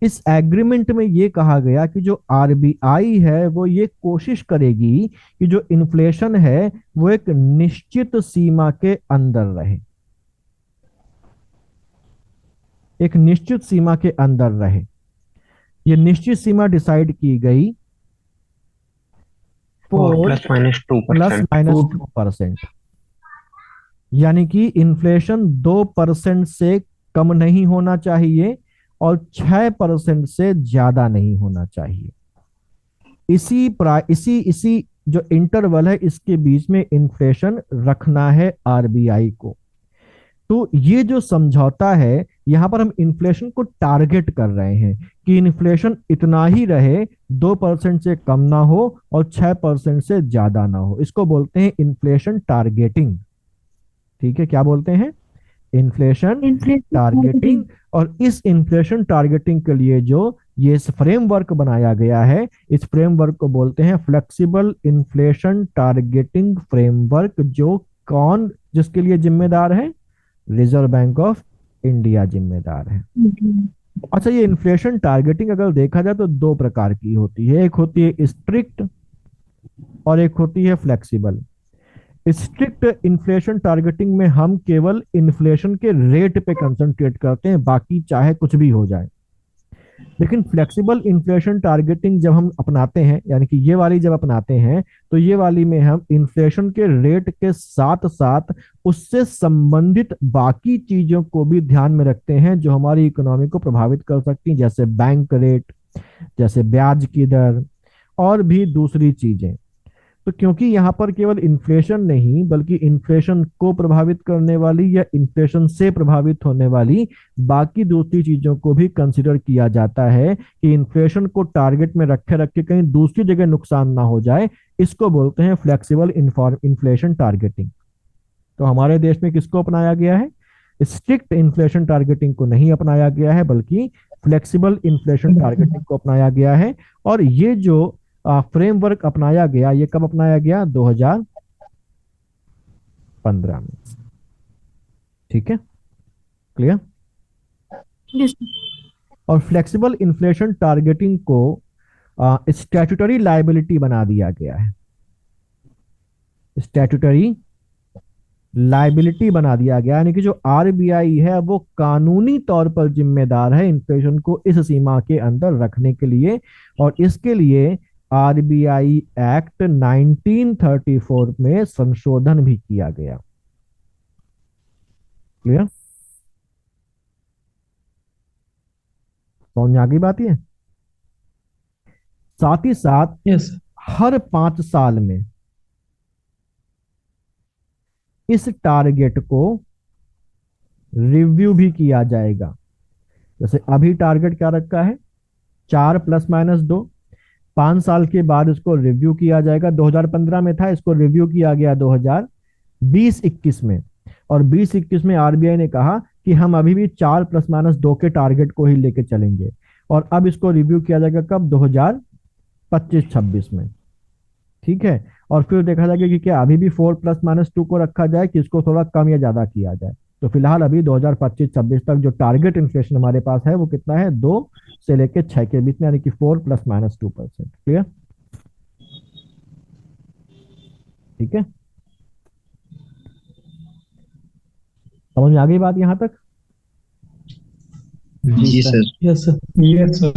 इस एग्रीमेंट में ये कहा गया कि जो आरबीआई है वो ये कोशिश करेगी कि जो इन्फ्लेशन है वो एक निश्चित सीमा के अंदर रहे, एक निश्चित सीमा के अंदर रहे। ये निश्चित सीमा डिसाइड की गई प्लस माइनस 2%, यानी कि इन्फ्लेशन 2% से कम नहीं होना चाहिए और 6% से ज्यादा नहीं होना चाहिए। इसी जो इंटरवल है इसके बीच में इन्फ्लेशन रखना है आरबीआई को। तो ये जो समझौता है, यहां पर हम इन्फ्लेशन को टारगेट कर रहे हैं कि इन्फ्लेशन इतना ही रहे, 2% से कम ना हो और 6% से ज्यादा ना हो। इसको बोलते हैं इन्फ्लेशन टारगेटिंग। ठीक है, क्या बोलते हैं? Inflation targeting. और इस इन्फ्लेशन टारगेटिंग के लिए जो ये फ्रेमवर्क बनाया गया है, इस फ्रेमवर्क को बोलते हैं फ्लेक्सिबल इन्फ्लेशन टारगेटिंग फ्रेमवर्क। जो कौन जिसके लिए जिम्मेदार है? रिजर्व बैंक ऑफ इंडिया जिम्मेदार है। अच्छा, ये इन्फ्लेशन टारगेटिंग अगर देखा जाए तो दो प्रकार की होती है, एक होती है स्ट्रिक्ट और एक होती है फ्लेक्सिबल। स्ट्रिक्ट इन्फ्लेशन टारगेटिंग में हम केवल इन्फ्लेशन के रेट पे कंसंट्रेट करते हैं, बाकी चाहे कुछ भी हो जाए। लेकिन फ्लेक्सिबल इन्फ्लेशन टारगेटिंग जब हम अपनाते हैं, यानी कि ये वाली जब अपनाते हैं, तो ये वाली में हम इन्फ्लेशन के रेट के साथ साथ उससे संबंधित बाकी चीजों को भी ध्यान में रखते हैं जो हमारी इकोनॉमी को प्रभावित कर सकती हैं, जैसे बैंक रेट, जैसे ब्याज की दर और भी दूसरी चीजें। तो क्योंकि यहाँ पर केवल इन्फ्लेशन नहीं बल्कि इन्फ्लेशन को प्रभावित करने वाली या इन्फ्लेशन से प्रभावित होने वाली बाकी दूसरी चीजों को भी कंसिडर किया जाता है कि इन्फ्लेशन को टारगेट में रखे रखे कहीं दूसरी जगह नुकसान ना हो जाए, इसको बोलते हैं फ्लेक्सिबल इन्फ्लेशन टारगेटिंग। तो हमारे देश में किसको अपनाया गया है? स्ट्रिक्ट इन्फ्लेशन टारगेटिंग को नहीं अपनाया गया है बल्कि फ्लेक्सिबल इन्फ्लेशन टारगेटिंग को अपनाया गया है। और ये जो फ्रेमवर्क अपनाया गया, ये कब अपनाया गया? 2015 में। ठीक है, क्लियर? और फ्लेक्सिबल इन्फ्लेशन टारगेटिंग को स्टैट्यूटरी लायबिलिटी बना दिया गया है। स्टैट्यूटरी लायबिलिटी बना दिया गया, यानी कि जो आरबीआई है वो कानूनी तौर पर जिम्मेदार है इन्फ्लेशन को इस सीमा के अंदर रखने के लिए। और इसके लिए आरबीआई एक्ट 1934 में संशोधन भी किया गया। क्लियर? समझ में आ गई बात ये? साथ ही साथ यस हर 5 साल में इस टारगेट को रिव्यू भी किया जाएगा। जैसे अभी टारगेट क्या रखा है? 4 ± 2। 5 साल के बाद इसको रिव्यू किया जाएगा। 2015 में था, इसको रिव्यू किया गया 2020-21 में। और 20-21 में आरबीआई ने कहा कि हम अभी भी 4 ± 2 के टारगेट को ही लेके चलेंगे। और अब इसको रिव्यू किया जाएगा कब? 2025-26 में। ठीक है, और फिर देखा जाएगा कि क्या अभी भी 4 ± 2 को रखा जाए कि इसको थोड़ा कम या ज्यादा किया जाए। तो फिलहाल अभी 2025-26 तक जो टारगेट इन्फ्लेशन हमारे पास है वो कितना है? 2 से लेके 6 के बीच में, यानी कि 4 ± 2%। क्लियर? ठीक है, समझ में आ गई बात यहां तक? जी सर। Yes sir.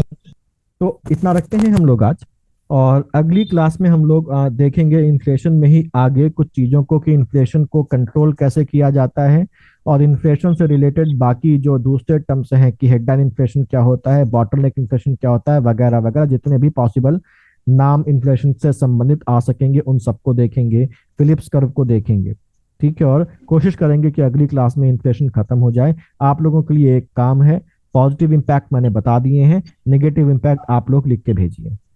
तो इतना रखते हैं हम लोग आज, और अगली क्लास में हम लोग देखेंगे इन्फ्लेशन में ही आगे कुछ चीजों को कि इन्फ्लेशन को कंट्रोल कैसे किया जाता है, और इन्फ्लेशन से रिलेटेड बाकी जो दूसरे टर्म्स हैं कि हेडलाइन इन्फ्लेशन क्या होता है, बॉटलनेक इन्फ्लेशन क्या होता है, वगैरह वगैरह, जितने भी पॉसिबल नाम इन्फ्लेशन से संबंधित आ सकेंगे उन सबको देखेंगे, फिलिप्स कर्व को देखेंगे। ठीक है, और कोशिश करेंगे कि अगली क्लास में इन्फ्लेशन खत्म हो जाए। आप लोगों के लिए एक काम है, पॉजिटिव इम्पैक्ट मैंने बता दिए हैं, नेगेटिव इम्पैक्ट आप लोग लिख के भेजिए।